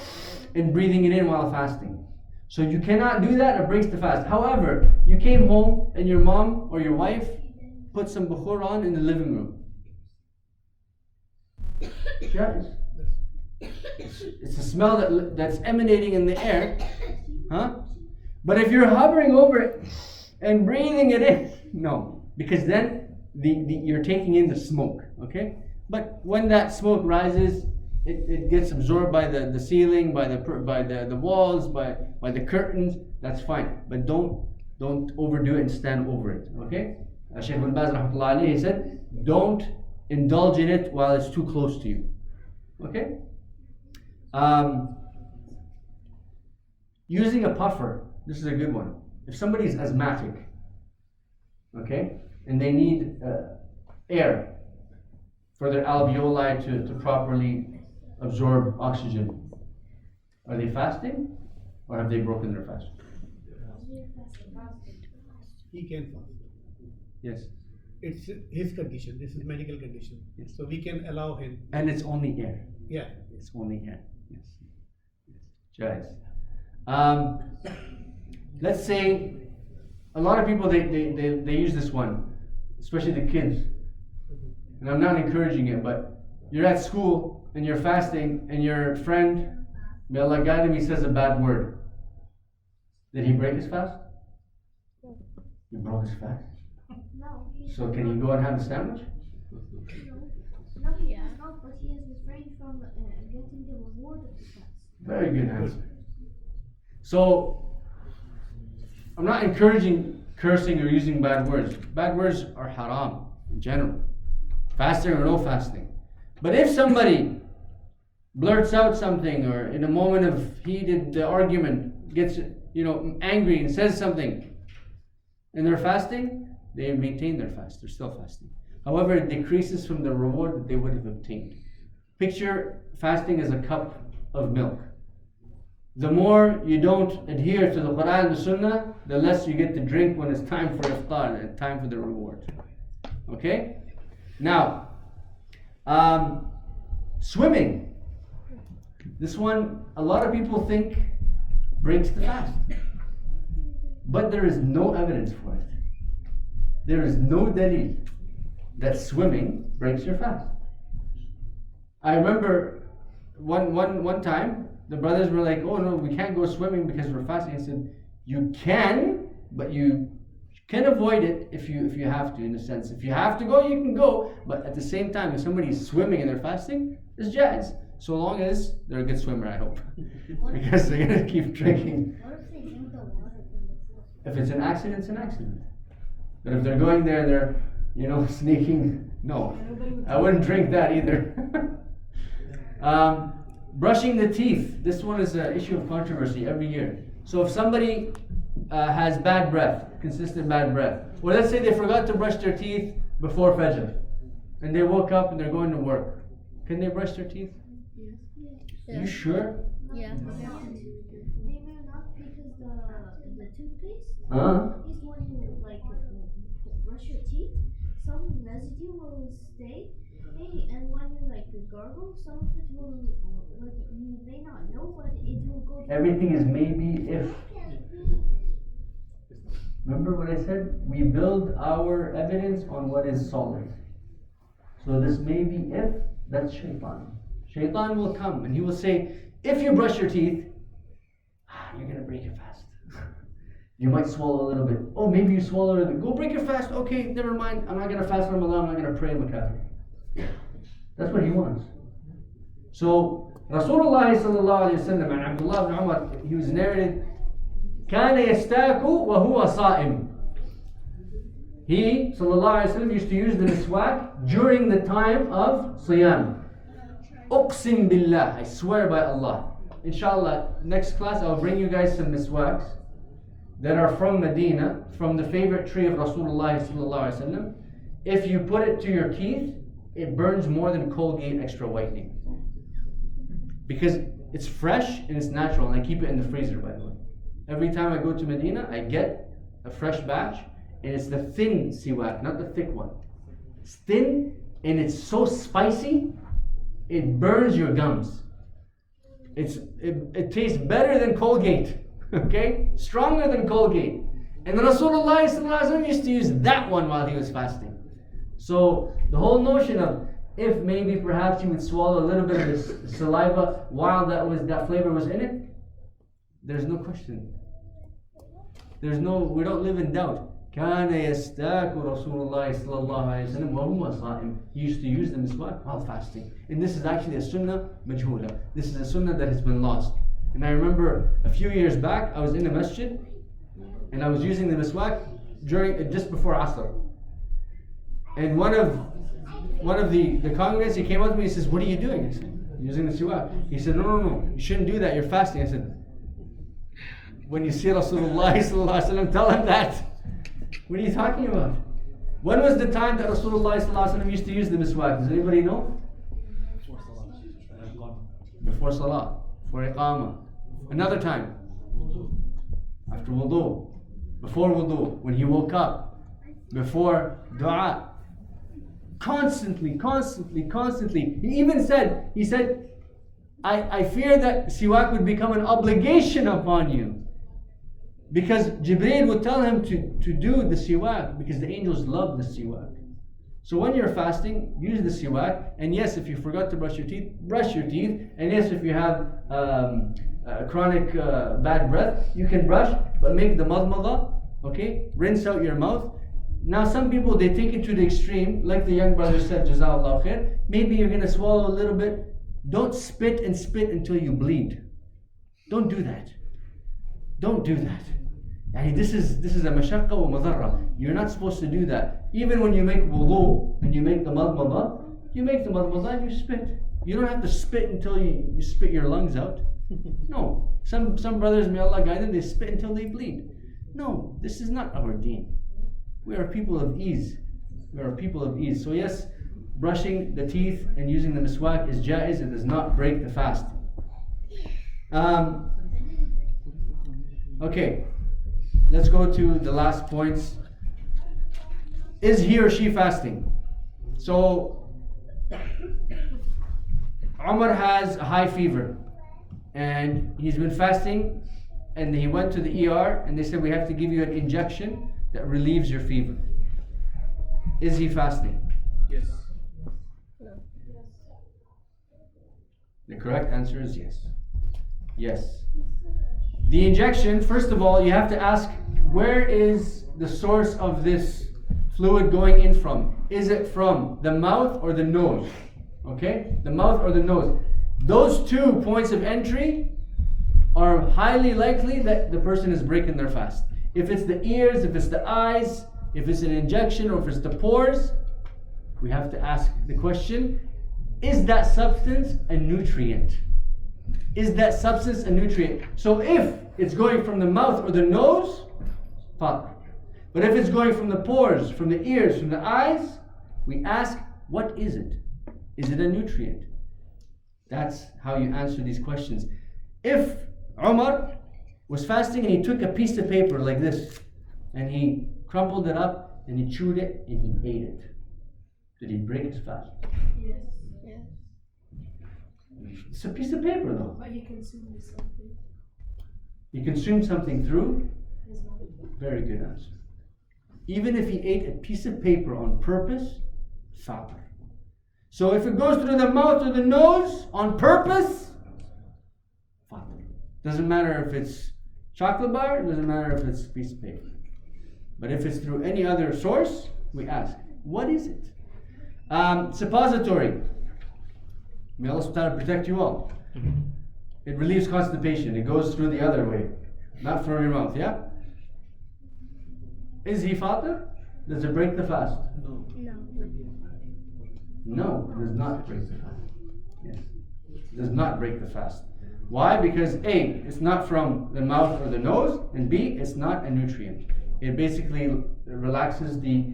[SPEAKER 2] and breathing it in while fasting. So you cannot do that, it breaks the fast. However, you came home and your mom or your wife put some bukhur on in the living room. Yes. It's a smell that's emanating in the air. Huh? But if you're hovering over it and breathing it in, no. Because then you're taking in the smoke. Okay? But when that smoke rises, it gets absorbed by the ceiling, by the walls, by the curtains. That's fine. But don't overdo it and stand over it. Okay? Shaykh ibn Baz rahmatullah alayhi, he said, don't indulge in it while it's too close to you. Okay? Using a puffer. This is a good one. If somebody is asthmatic, okay, and they need air for their alveoli to properly absorb oxygen, are they fasting or have they broken their fast?
[SPEAKER 6] He can fast.
[SPEAKER 2] Yes.
[SPEAKER 6] It's his condition. This is medical condition.
[SPEAKER 2] Yes.
[SPEAKER 6] So we can allow him.
[SPEAKER 2] And it's only air.
[SPEAKER 6] Yeah.
[SPEAKER 2] It's only air. Yes. Jais. Let's say a lot of people they use this one, especially the kids. And I'm not encouraging it, but you're at school and you're fasting and your friend, may Allah guide him, he says a bad word. Did he break his fast? He broke his fast.
[SPEAKER 4] No.
[SPEAKER 2] So can he go and have a sandwich?
[SPEAKER 4] No, he has not, but he has refrained from getting the reward of the fast.
[SPEAKER 2] Very good answer. So, I'm not encouraging cursing or using bad words. Bad words are haram in general. Fasting or no fasting. But if somebody blurts out something or in a moment of heated argument gets angry and says something and they're fasting, they maintain their fast. They're still fasting. However, it decreases from the reward that they would have obtained. Picture fasting as a cup of milk. The more you don't adhere to the Quran and the Sunnah, the less you get to drink when it's time for iftar and time for the reward. Okay? Now, swimming. This one, a lot of people think breaks the fast. But there is no evidence for it. There is no dalil that swimming breaks your fast. I remember one time, the brothers were like, oh no, we can't go swimming because we're fasting. I said, you can, but you can avoid it if you have to, in a sense. If you have to go, you can go. But at the same time, if somebody's swimming and they're fasting, it's jaiz. So long as they're a good swimmer, I hope. Because they're going to keep drinking.
[SPEAKER 4] What if they drink the water from the pool?
[SPEAKER 2] If it's an accident, it's an accident. But if they're going there, they're, sneaking, no. I wouldn't drink that either. Brushing the teeth. This one is an issue of controversy every year. So if somebody has bad breath, consistent bad breath, or let's say they forgot to brush their teeth before Fajr, and they woke up and they're going to work, can they brush their teeth?
[SPEAKER 3] Yeah.
[SPEAKER 2] You sure?
[SPEAKER 3] Yeah.
[SPEAKER 4] They may not because the toothpaste
[SPEAKER 2] Huh?
[SPEAKER 4] is when you brush your teeth, some residue will stay. And when you gargle, some of it will you may not know, but it will go down.
[SPEAKER 2] Everything is maybe if. Remember what I said? We build our evidence on what is solid. So this maybe if, that's shaitan. Shaitan will come and he will say, if you brush your teeth, you're going to break your fast. You might swallow a little bit. Oh, maybe you swallow a little bit. Go break your fast. Okay, never mind. I'm not going to fast Ramadan. I'm not going to pray. I'm a kafir. That's what he wants. So, Rasulullah sallallahu alayhi wa sallam, and Abdullah ibn Umar, he was narrated, كَانَ يَسْتَاكُ وَهُوَ صَائِمٌ. He, sallallahu alayhi wa sallam, used to use the miswak during the time of siyam. Uqsim billah, I swear by Allah. inshallah, next class I'll bring you guys some miswaks that are from Medina, from the favorite tree of Rasulullah sallallahu alaihi wasallam. If you put it to your teeth, it burns more than Colgate extra whitening. Because it's fresh and it's natural, and I keep it in the freezer, by the way. Every time I go to Medina, I get a fresh batch, and it's the thin siwak, not the thick one. It's thin, and it's so spicy, it burns your gums. It tastes better than Colgate, okay? Stronger than Colgate. And Rasulullah sallallahu alaihi wasallam used to use that one while he was fasting. So the whole notion of if maybe perhaps you would swallow a little bit of this saliva while that flavor was in it, there's no question. We don't live in doubt. كان يستاك رسول الله صلى الله عليه وسلم وهو صائم. He used to use the miswak while fasting. And this is actually a sunnah majhula. This is a sunnah that has been lost. And I remember a few years back, I was in a masjid and I was using the miswak just before Asr. And one of the congregants, he came up to me and says, "What are you doing?" I said, "I'm using the siwak." He said, No, you shouldn't do that, you're fasting. I said, "When you see Rasulullah sallallahu alaihi wasallam, tell him that." What are you talking about? When was the time that Rasulullah sallallahu alaihi wasallam used to use the miswak? Does anybody know? Before salah, for iqamah. Another time, after wudu, before wudu, when he woke up, before dua. Constantly. He even said, I fear that siwak would become an obligation upon you. Because Jibreel would tell him to do the siwak, because the angels love the siwak. So when you're fasting, use the siwak. And yes, if you forgot to brush your teeth, brush your teeth. And yes, if you have chronic bad breath, you can brush, but make the madmada, okay? Rinse out your mouth. Now some people, they take it to the extreme, like the young brother said, Jazakallah khair. Maybe you're going to swallow a little bit. Don't spit until you bleed. Don't do that. Don't do that. This is a mashaqqa wa madarra. You're not supposed to do that. Even when you make wudu and you make the madmada, and you spit. You don't have to spit until you spit your lungs out. No. Some brothers, may Allah guide them, they spit until they bleed. No, this is not our deen. We are people of ease. So yes, brushing the teeth and using the miswak is jaiz. It does not break the fast. Okay, let's go to the last points. Is he or she fasting? So Umar has a high fever and he's been fasting, and he went to the ER and they said, we have to give you an injection that relieves your fever. Is he fasting?
[SPEAKER 1] Yes.
[SPEAKER 2] The correct answer is yes. Yes. The injection, first of all, you have to ask, where is the source of this fluid going in from? Is it from the mouth or the nose? Okay? The mouth or the nose. Those 2 points of entry are highly likely that the person is breaking their fast. If it's the ears, if it's the eyes, if it's an injection, or if it's the pores, we have to ask the question, is that substance a nutrient? Is that substance a nutrient? So if it's going from the mouth or the nose, fine. But if it's going from the pores, from the ears, from the eyes, we ask, what is it? Is it a nutrient? That's how you answer these questions. If Umar was fasting and he took a piece of paper like this and he crumpled it up and he chewed it and he ate it, did he break his fast?
[SPEAKER 3] Yes.
[SPEAKER 2] It's a piece of paper though.
[SPEAKER 3] But he consumed something.
[SPEAKER 2] He consumed something through?
[SPEAKER 3] His mouth.
[SPEAKER 2] Very good answer. Even if he ate a piece of paper on purpose, fatar. So if it goes through the mouth or the nose on purpose, fatar. Doesn't matter if it's chocolate bar, doesn't matter if it's a piece of paper. But if it's through any other source, we ask, what is it? Suppository. May Allah subhanahu wa ta'ala protect you all. It relieves constipation. It goes through the other way, not from your mouth, yeah? Is he fatir? Does it break the fast?
[SPEAKER 3] No.
[SPEAKER 2] No, it does not break the fast. Yes. It does not break the fast. Why? Because A, it's not from the mouth or the nose, and B, it's not a nutrient. It basically relaxes the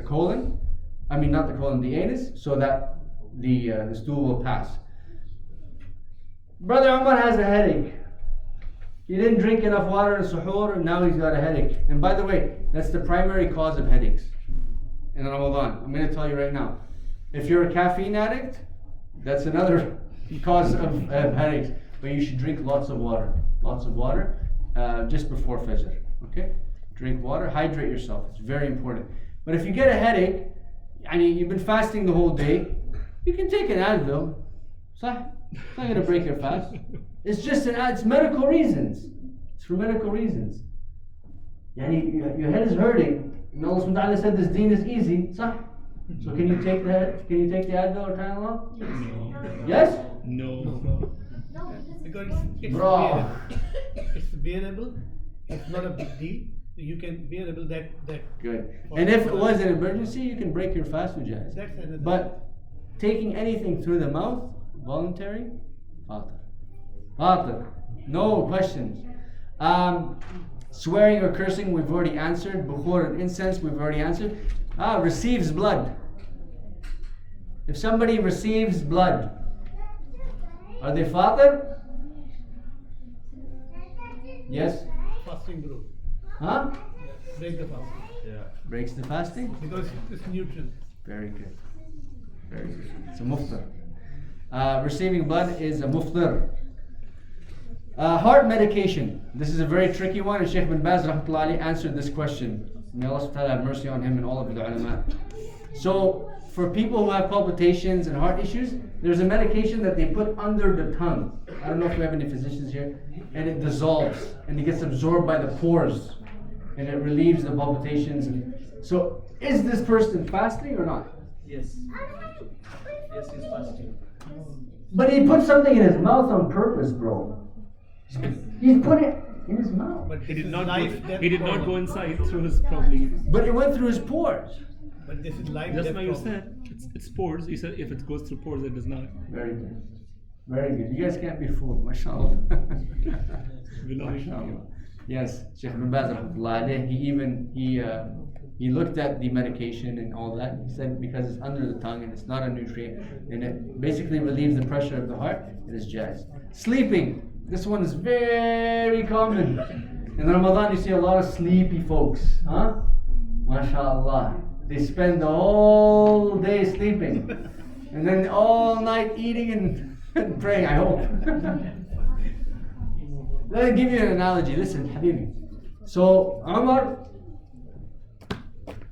[SPEAKER 2] colon. I mean, not the colon, the anus, so that the stool will pass. Brother Umar has a headache. He didn't drink enough water in suhoor, and now he's got a headache. And by the way, that's the primary cause of headaches in Ramadan. I'm going to tell you right now. If you're a caffeine addict, that's another cause of headaches. But you should drink lots of water. Lots of water just before Fajr. Okay? Drink water, hydrate yourself. It's very important. But if you get a headache, and you've been fasting the whole day, you can take an Advil. صح? It's not going to break your fast. It's just it's medical reasons. It's for medical reasons. Your head is hurting. And Allah subhanahu wa ta'ala said this deen is easy. صح? So can you take the Advil or Tylenol? Yes?
[SPEAKER 7] No.
[SPEAKER 6] Because it's
[SPEAKER 2] Bro.
[SPEAKER 6] It's bearable. It's not a big deal. You can bearable that.
[SPEAKER 2] Good. And if it was an emergency, you can break your fast with jazz.
[SPEAKER 6] That's another.
[SPEAKER 2] But taking anything through the mouth, voluntary, fatir. No questions. Swearing or cursing, we've already answered. Bukhur and incense, we've already answered. Receives blood. If somebody receives blood, are they fatir? Yes?
[SPEAKER 6] Fasting group.
[SPEAKER 2] Huh?
[SPEAKER 6] Break the fast.
[SPEAKER 8] Yeah.
[SPEAKER 2] Breaks the fasting?
[SPEAKER 6] Because it's nutrient.
[SPEAKER 2] Very good. Very good. It's a muftar. Receiving blood is a muftar. Heart medication. This is a very tricky one, and Sheikh bin Baz rahmatullahi alayhi answered this question. May Allah subhanahu wa ta'ala have mercy on him and all of the ulama. So, for people who have palpitations and heart issues, there's a medication that they put under the tongue. I don't know if we have any physicians here. And it dissolves, and it gets absorbed by the pores, and it relieves the palpitations. So, is this person fasting or not?
[SPEAKER 5] Yes. Yes, he's fasting.
[SPEAKER 2] But he put something in his mouth on purpose, bro. He put it in his mouth.
[SPEAKER 6] But
[SPEAKER 7] He did
[SPEAKER 6] this
[SPEAKER 7] not
[SPEAKER 6] is life,
[SPEAKER 7] go,
[SPEAKER 6] death
[SPEAKER 7] he did not
[SPEAKER 6] problem.
[SPEAKER 7] go inside through his probably.
[SPEAKER 2] But it went through his pores.
[SPEAKER 6] But this is life.
[SPEAKER 7] Just
[SPEAKER 6] death
[SPEAKER 7] now you
[SPEAKER 6] problem.
[SPEAKER 7] said it's pores. You said if it goes through pores, it does not.
[SPEAKER 2] Very good. Very good. You guys can't be fooled, mashallah. Mashallah. Yes, Sheikh bin Baz rahmatullahi alayhi, he looked at the medication and all that. He said because it's under the tongue and it's not a nutrient and it basically relieves the pressure of the heart, it is jaiz. Sleeping. This one is very common. In Ramadan you see a lot of sleepy folks. Huh? MashaAllah. They spend the whole day sleeping. And then all night eating and praying, I hope. Let me give you an analogy. Listen, Habibi. So, Umar,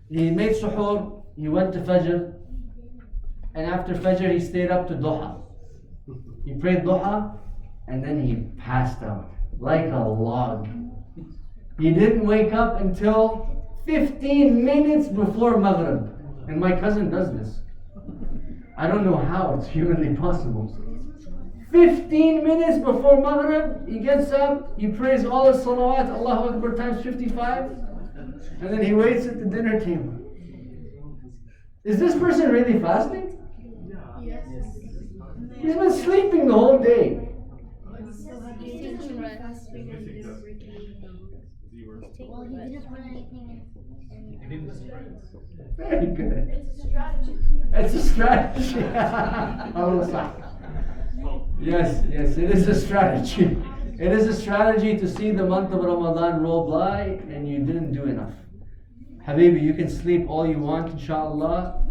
[SPEAKER 2] he made suhoor, he went to Fajr, and after Fajr he stayed up to Duha. He prayed Duha, and then he passed out like a log. He didn't wake up until 15 minutes before Maghrib. And my cousin does this. I don't know how it's humanly possible. 15 minutes before Maghrib, he gets up, he prays all the salawat, Allahu Akbar times 55, and then he waits at the dinner table. Is this person really fasting?
[SPEAKER 3] Yes.
[SPEAKER 2] He's been sleeping the whole day.
[SPEAKER 3] Fasting and didn't break any bones.
[SPEAKER 4] Well, he didn't put anything in.
[SPEAKER 2] Very good.
[SPEAKER 9] It's a strategy.
[SPEAKER 2] It's a strategy. Allah. Yes, it is a strategy. It is a strategy to see the month of Ramadan roll by and you didn't do enough. Habibi, you can sleep all you want, inshallah,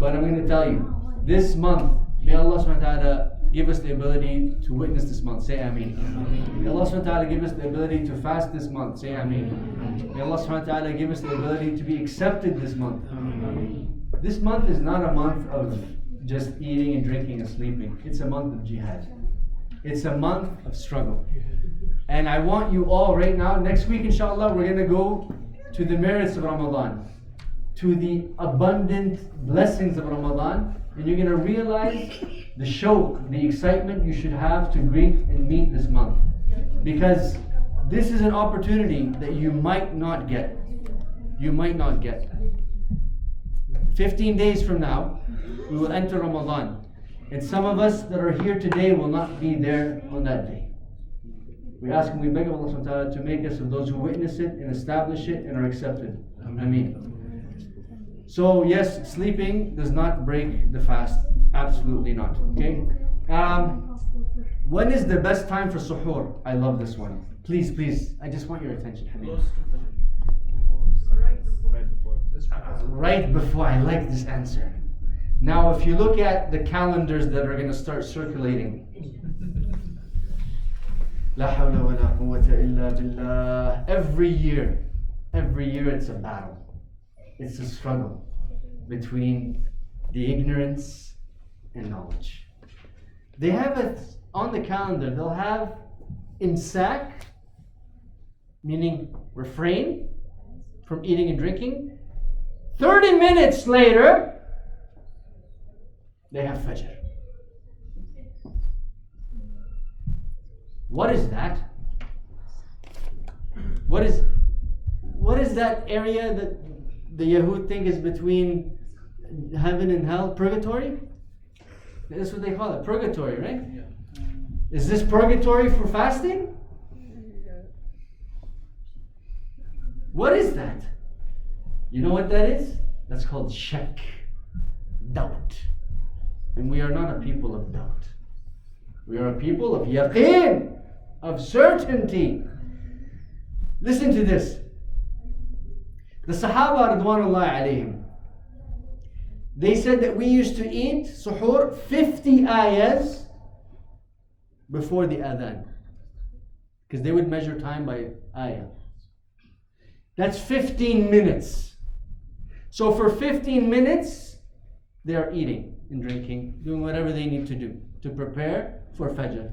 [SPEAKER 2] but I'm going to tell you, this month, may Allah subhanahu wa ta'ala give us the ability to witness this month. Say Ameen. May Allah subhanahu wa ta'ala give us the ability to fast this month. Say Ameen. May Allah subhanahu wa ta'ala give us the ability to be accepted this month. This month is not a month of just eating and drinking and sleeping. It's a month of jihad. It's a month of struggle. And I want you all right now, next week inshallah, we're going to go to the merits of Ramadan, to the abundant blessings of Ramadan, and you're going to realize the shawq, the excitement you should have to greet and meet this month. Because this is an opportunity that you might not get. You might not get. 15 days from now, we will enter Ramadan. And some of us that are here today will not be there on that day. We ask and we beg of Allah subhanahu wa ta'ala to make us of those who witness it and establish it and are accepted. Ameen. So yes, sleeping does not break the fast. Absolutely not. Okay? When is the best time for suhoor? I love this one. Please, please. I just want your attention, Habib. Right before. I like this answer. Now, if you look at the calendars that are going to start circulating, La hawla wa la quwwata illa billah. Every year it's a battle. It's a struggle between the ignorance and knowledge. They have it on the calendar. They'll have imsak, meaning refrain from eating and drinking. 30 minutes later, they have fajr. What is that? What is that area that the Yahud think is between heaven and hell? Purgatory? That's what they call it, purgatory, right?
[SPEAKER 8] Yeah.
[SPEAKER 2] Is this purgatory for fasting? What is that? You know what that is? That's called shak, doubt. And we are not a people of doubt. We are a people of yaqeen, of certainty. Listen to this. The Sahaba Ridwanullahi alayhim, they said that we used to eat suhoor 50 ayahs before the adhan. Because they would measure time by ayah. That's 15 minutes. So for 15 minutes, they are eating and drinking, doing whatever they need to do to prepare for Fajr,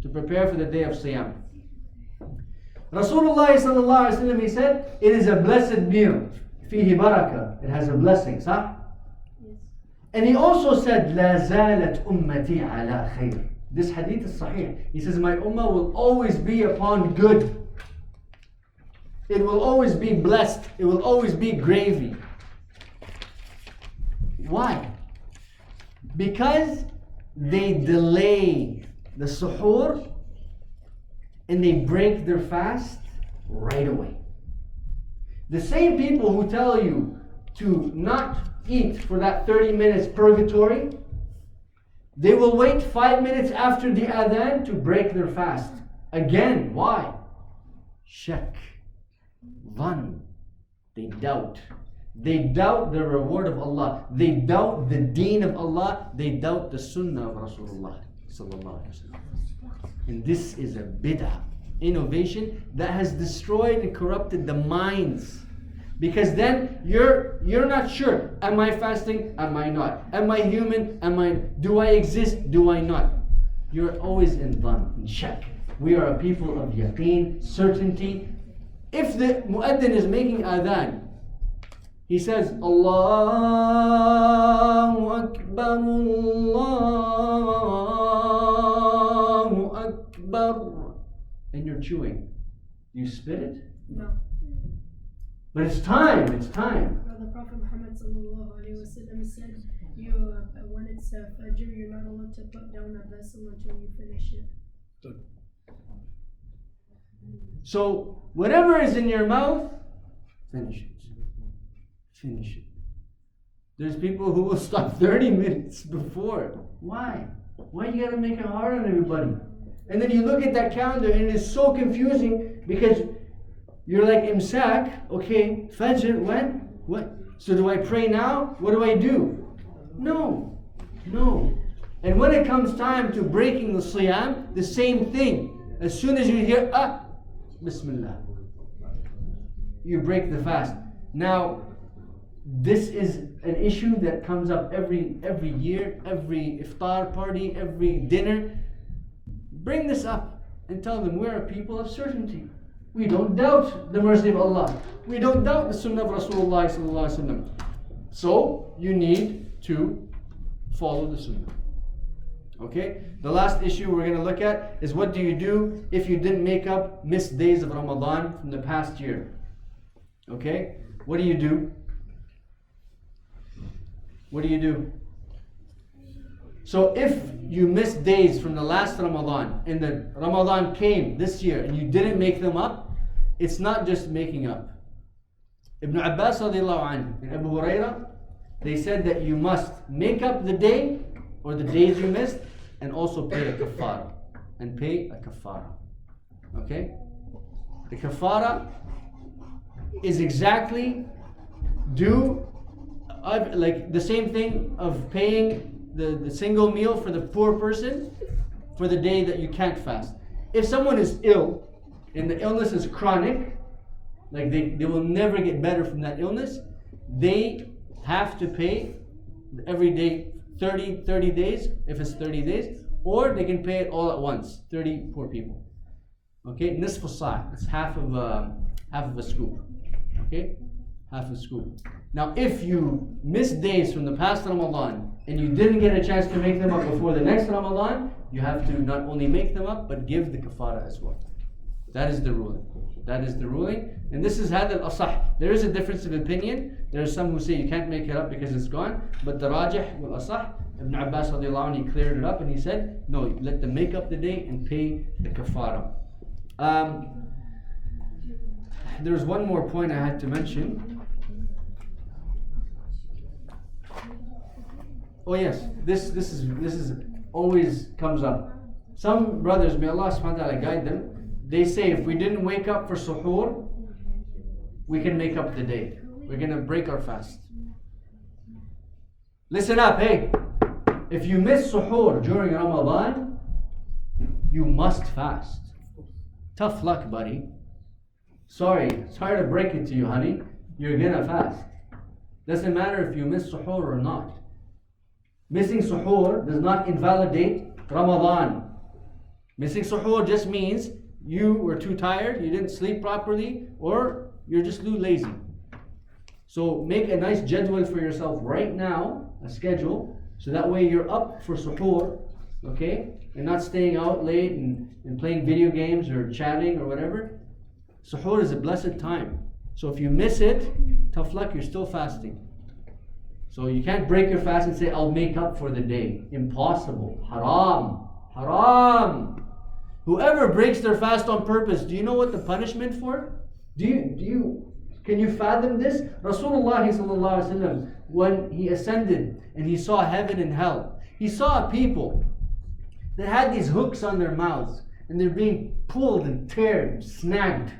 [SPEAKER 2] to prepare for the day of Siyam. Rasulullah sallallahu alaihi wasallam, he said, it is a blessed meal. Fihi barakah. It has a blessing, sah?
[SPEAKER 3] Yes.
[SPEAKER 2] And he also said, La zalat ummati ala khair. This hadith is sahih. He says, my ummah will always be upon good. It will always be blessed. It will always be gravy. Why? Because they delay the suhoor and they break their fast right away. The same people who tell you to not eat for that 30 minutes purgatory, they will wait 5 minutes after the adhan to break their fast. Again, why? Shak, dhan. They doubt. They doubt the reward of Allah. They doubt the deen of Allah. They doubt the sunnah of Rasulullah sallallahu alaihi wasallam. And this is a bid'ah, innovation that has destroyed and corrupted the minds. Because then you're not sure. Am I fasting? Am I not? Am I human? Do I exist? Do I not? You're always in dhan, in shak. We are a people of yaqeen, certainty. If the mu'addin is making adhan, he says, Allahu Akbar, Allahu Akbar. And you're chewing. You spit it?
[SPEAKER 3] No.
[SPEAKER 2] But it's time, it's time.
[SPEAKER 3] Well, the Prophet Muhammad sallallahu alaihi wasallam said, when it's Fajr, you're not allowed to put down a vessel until you finish it.
[SPEAKER 2] So, whatever is in your mouth, finish it. Finish it. There's people who will stop 30 minutes before. Why? Why you gotta make it hard on everybody? And then you look at that calendar and it is so confusing because you're like imsak, okay, Fajr, when? What? So do I pray now? What do I do? No. And when it comes time to breaking the Siyam, the same thing. As soon as you hear, Bismillah, you break the fast. Now, this is an issue that comes up every year, every iftar party, every dinner. Bring this up and tell them we're a people of certainty. We don't doubt the mercy of Allah. We don't doubt the sunnah of Rasulullah sallallahu alaihi wasallam. So you need to follow the sunnah. Okay? The last issue we're going to look at is what do you do if you didn't make up missed days of Ramadan from the past year? Okay? What do you do? What do you do? So if you missed days from the last Ramadan and the Ramadan came this year and you didn't make them up, it's not just making up. Ibn Abbas radiallahu anhu and Abu Huraira, they said that you must make up the day or the days you missed and also pay a kafara. And pay a kafara. Okay? The kafara is exactly like the same thing of paying the single meal for the poor person for the day that you can't fast. If someone is ill and the illness is chronic, like they will never get better from that illness, they have to pay every day 30 days, if it's 30 days, or they can pay it all at once, 30 poor people. Okay, nisf sa', it's half of a scoop. Okay, half a scoop. Now, if you miss days from the past Ramadan and you didn't get a chance to make them up before the next Ramadan, you have to not only make them up but give the kafara as well. That is the ruling. That is the ruling. And this is hadal asah. There is a difference of opinion. There are some who say you can't make it up because it's gone. But the rajih wal asah, Ibn Abbas radiallahu anhu, he cleared it up and he said, no, let them make up the day and pay the kafara. There's one more point I had to mention. Oh yes, this is always comes up. Some brothers, may Allah subhanahu wa ta'ala guide them, they say if we didn't wake up for suhoor, we can make up the day. We're going to break our fast. Listen up, hey. If you miss suhoor during Ramadan, you must fast. Tough luck, buddy. Sorry to break it to you, honey. You're going to fast. Doesn't matter if you miss suhoor or not. Missing suhoor does not invalidate Ramadan. Missing suhoor just means you were too tired, you didn't sleep properly, or you're just too lazy. So make a nice jadwal for yourself right now, a schedule, so that way you're up for suhoor, okay? And not staying out late and playing video games or chatting or whatever. Suhoor is a blessed time. So if you miss it, tough luck, you're still fasting. So you can't break your fast and say, I'll make up for the day. Impossible. Haram. Haram. Whoever breaks their fast on purpose, do you know what the punishment for? Can you fathom this? Rasulullah sallallahu alaihi wasallam, when he ascended and he saw heaven and hell, he saw people that had these hooks on their mouths and they're being pulled and teared, snagged.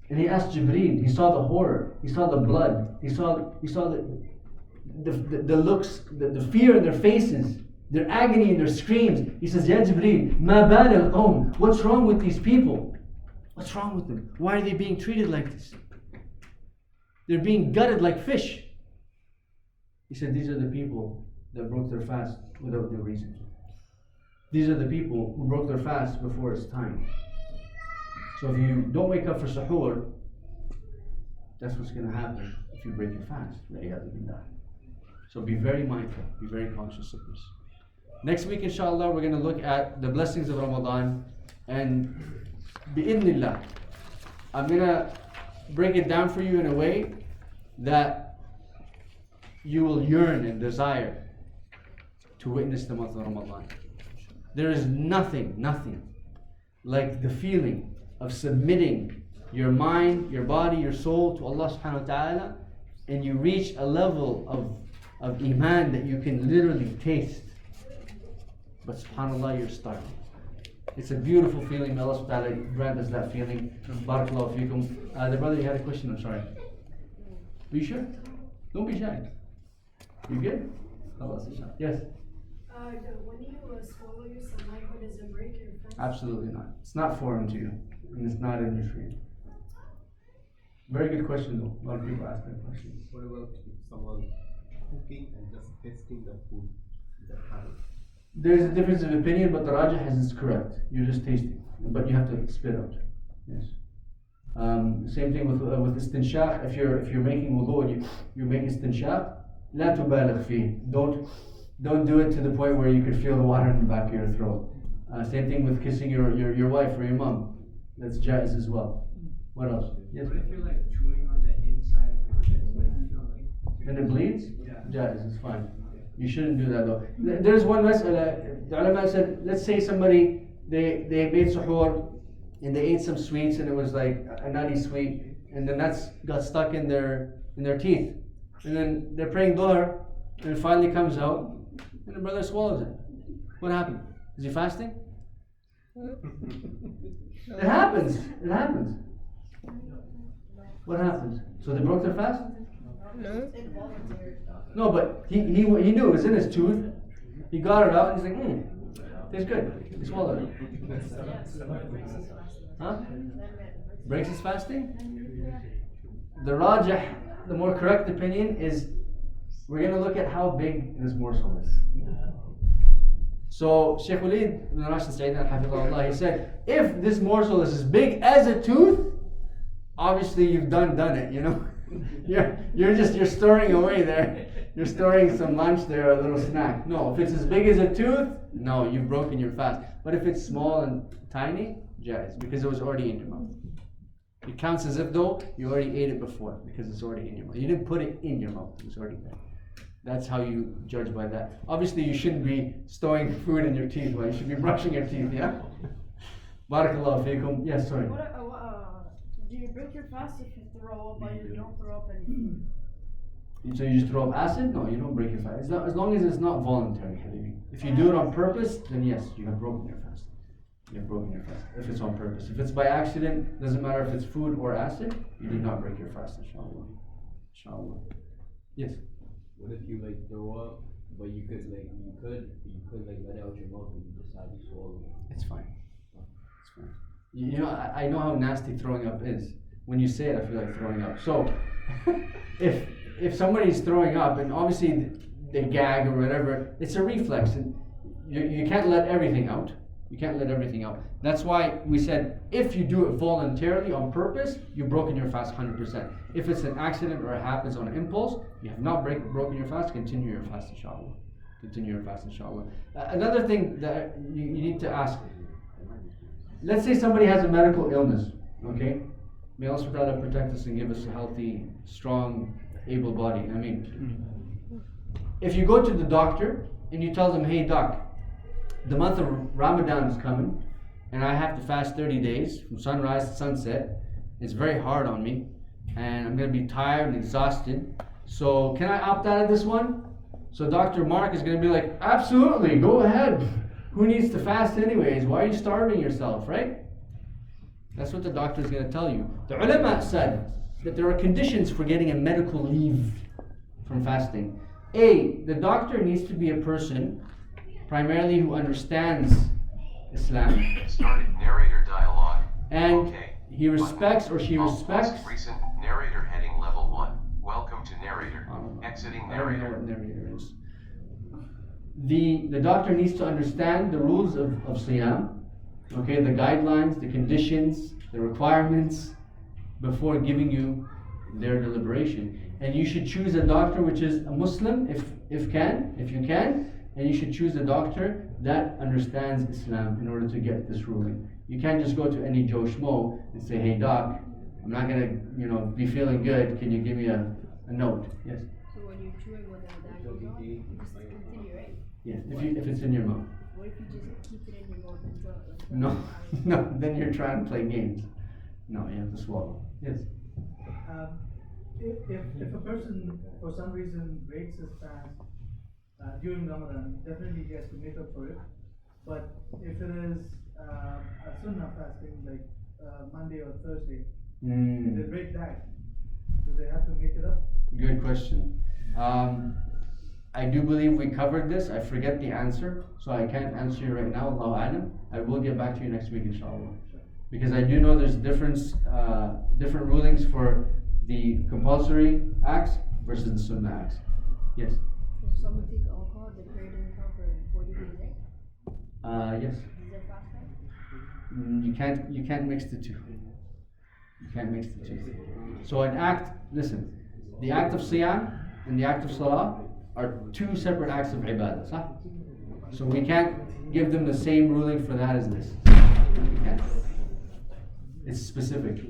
[SPEAKER 2] And he asked Jibreel, he saw the horror, he saw the blood, he saw the looks, the fear in their faces, their agony and their screams. He says, Ya Jibreel, ma bal al-qawm, what's wrong with these people? What's wrong with them? Why are they being treated like this? They're being gutted like fish. He said, these are the people that broke their fast without no reason. These are the people who broke their fast before it's time. So if you don't wake up for suhoor, that's what's going to happen if you break your fast. So be very mindful, be very conscious of this. Next week, inshallah, we're going to look at the blessings of Ramadan, and bi'idhnillah, I'm going to break it down for you in a way that you will yearn and desire to witness the month of Ramadan. There is nothing like the feeling of submitting your mind, your body, your soul to Allah subhanahu wa ta'ala, and you reach a level of iman that you can literally taste. But subhanAllah, you're starving. It's a beautiful feeling. May Allah subhanahu wa ta'ala grant us that feeling. Barakallahu feekum. The brother, you had a question, I'm sorry. Are you sure? Don't be shy. You good? Yes?
[SPEAKER 3] When you swallow your saliva, does it break your fast?
[SPEAKER 2] Absolutely not. It's not foreign to you. And it's not a nutrient. Very good question though. A lot of people ask that question.
[SPEAKER 8] What about someone cooking and just tasting the food? Is that haram?
[SPEAKER 2] There's a difference of opinion, but the rajah has is correct. You're just tasting, but you have to spit out. Yes. Same thing with istinshaq. If you're making wudu and you make istinshaq, لا تبالغ فيه. Don't do it to the point where you could feel the water in the back of your throat. Same thing with kissing your wife or your mom. That's jaiz as well. What else? Yes.
[SPEAKER 5] What if you're like chewing on the inside of your lips, like,
[SPEAKER 2] And it bleeds?
[SPEAKER 5] Yeah.
[SPEAKER 2] Jaiz, it's fine. You shouldn't do that though. There's one mas'ala, the ulama said, let's say somebody, they made suhoor and they ate some sweets and it was like a nutty sweet, and then that's got stuck in their teeth. And then they're praying dhuhr and it finally comes out and the brother swallows it. What happened? Is he fasting? It happens. It happens. What happens? So they broke their fast?
[SPEAKER 3] No.
[SPEAKER 2] No, but he knew it was in his tooth. He got it out and he's like, tastes good. He swallowed it. Huh? Breaks his fasting? The rajah, the more correct opinion is we're going to look at how big this morsel is. So Shaykh Walid ibn Rashid Sayyidina Hafidhullah, he said, if this morsel is as big as a tooth, obviously you've done it, you know. You're storing away there. You're storing some lunch there, a little snack. No, if it's as big as a tooth, no, you've broken your fast. But if it's small and tiny, jaiz, because it was already in your mouth. It counts as if though you already ate it before, because it's already in your mouth. You didn't put it in your mouth, it was already there. That's how you judge by that. Obviously you shouldn't be storing food in your teeth, you should be brushing your teeth, yeah? Barakallahu feekum. Yes, sorry.
[SPEAKER 9] Do you break your fast if you throw up, but you don't throw up any food?
[SPEAKER 2] So you just throw up acid? No, you don't break your fast. As long as it's not voluntary, Habibi. If you do it on purpose, then yes, you have broken your fast. You have broken your fast. If it's on purpose. If it's by accident, doesn't matter if it's food or acid, you do not break your fast, inshallah. Inshallah. Yes.
[SPEAKER 10] What if you like throw up, but you could like let it out your mouth and you decide to swallow it?
[SPEAKER 2] It's fine. It's fine. You know, I know how nasty throwing up is. When you say it, I feel like throwing up. So, if somebody's throwing up, and obviously they gag or whatever, it's a reflex, and you can't let everything out. You can't let everything out. That's why we said, if you do it voluntarily on purpose, you've broken your fast 100%. If it's an accident or it happens on impulse, you have not broken your fast, continue your fast, inshallah. Continue your fast, inshallah. Another thing that you need to ask, let's say somebody has a medical illness, okay? May Allah subhanahu wa ta'ala protect us and give us a healthy, strong, able body. I mean, if you go to the doctor and you tell them, hey doc, the month of Ramadan is coming and I have to fast 30 days from sunrise to sunset. It's very hard on me and I'm going to be tired and exhausted. So can I opt out of this one? So Dr. Mark is going to be like, absolutely, go ahead. Who needs to fast anyways? Why are you starving yourself, right? That's what the doctor is going to tell you. The ulama said that there are conditions for getting a medical leave from fasting. A, the doctor needs to be a person primarily who understands Islam.
[SPEAKER 11] Started narrator dialogue.
[SPEAKER 2] And
[SPEAKER 11] okay.
[SPEAKER 2] He respects or she respects.
[SPEAKER 11] Recent narrator heading level 1. Welcome to narrator. Exiting narrator.
[SPEAKER 2] I don't know what narrator is. The doctor needs to understand the rules of Siyam, okay, the guidelines, the conditions, the requirements before giving you their deliberation. And you should choose a doctor which is a Muslim if you can. And you should choose a doctor that understands Islam in order to get this ruling. You can't just go to any Joe Schmo and say, hey doc, I'm not gonna, be feeling good. Can you give me a note? Yes.
[SPEAKER 9] So when you're chewing with that, you just continue, right?
[SPEAKER 2] Yeah. If it's in your mouth.
[SPEAKER 9] What if you just keep it in your mouth and draw it?
[SPEAKER 2] No. Then you're trying to play games. No, you have to swallow. Yes.
[SPEAKER 6] If a person for some reason breaks his fast during Ramadan, definitely he has to make up for it. But if it is a sunnah fasting, like Monday or Thursday, if they break that, do they have to make it up?
[SPEAKER 2] Good question. I do believe we covered this. I forget the answer, so I can't answer you right now. Allahu A'lam. I will get back to you next week, inshallah. Because I do know there's different rulings for the compulsory acts versus the sunnah acts. Yes.
[SPEAKER 9] If someone takes alcohol, the prayer doesn't count for 40 days, right?
[SPEAKER 2] Yes.
[SPEAKER 9] Is there fasting?
[SPEAKER 2] You can't mix the two. You can't mix the two. So an act, listen, the act of siyam and the act of salah are two separate acts of ibadah. Huh? So we can't give them the same ruling for that as this. We can't. It's specific.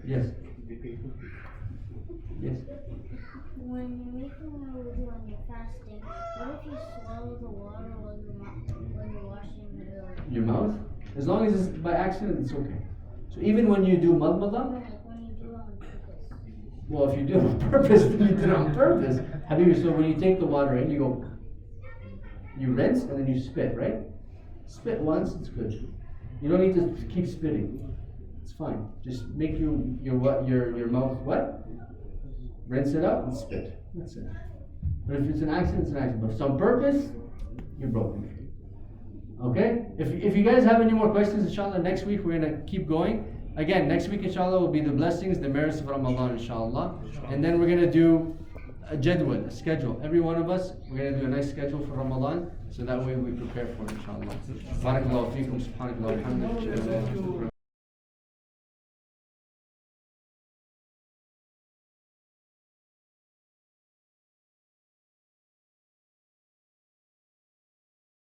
[SPEAKER 2] Yes.
[SPEAKER 4] Yes. When you're making a wudu on your fasting, what if you swallow the water when you're washing
[SPEAKER 2] Your mouth? As long as it's by accident, it's okay. So even when you do madmada,
[SPEAKER 4] like when you do it on purpose?
[SPEAKER 2] well, if you do it on purpose, then you did it on purpose. Habibi, so when you take the water in, you go, you rinse and then you spit, right? Spit once, it's good. You don't need to keep spitting. It's fine. Just make your mouth wet, rinse it out, and spit. That's it. But if it's an accident, it's an accident. But if it's on purpose, you're broken. Okay? If you guys have any more questions, inshallah, next week we're gonna keep going. Again, next week, inshallah, will be the blessings, the merits of Ramadan, inshallah. And then we're gonna do a jadwal, a schedule. Every one of us, we're gonna do a nice schedule for Ramadan, so that way we prepare for it, inshallah. Barakallahu feekum, subhanakallah, alhamdulillah.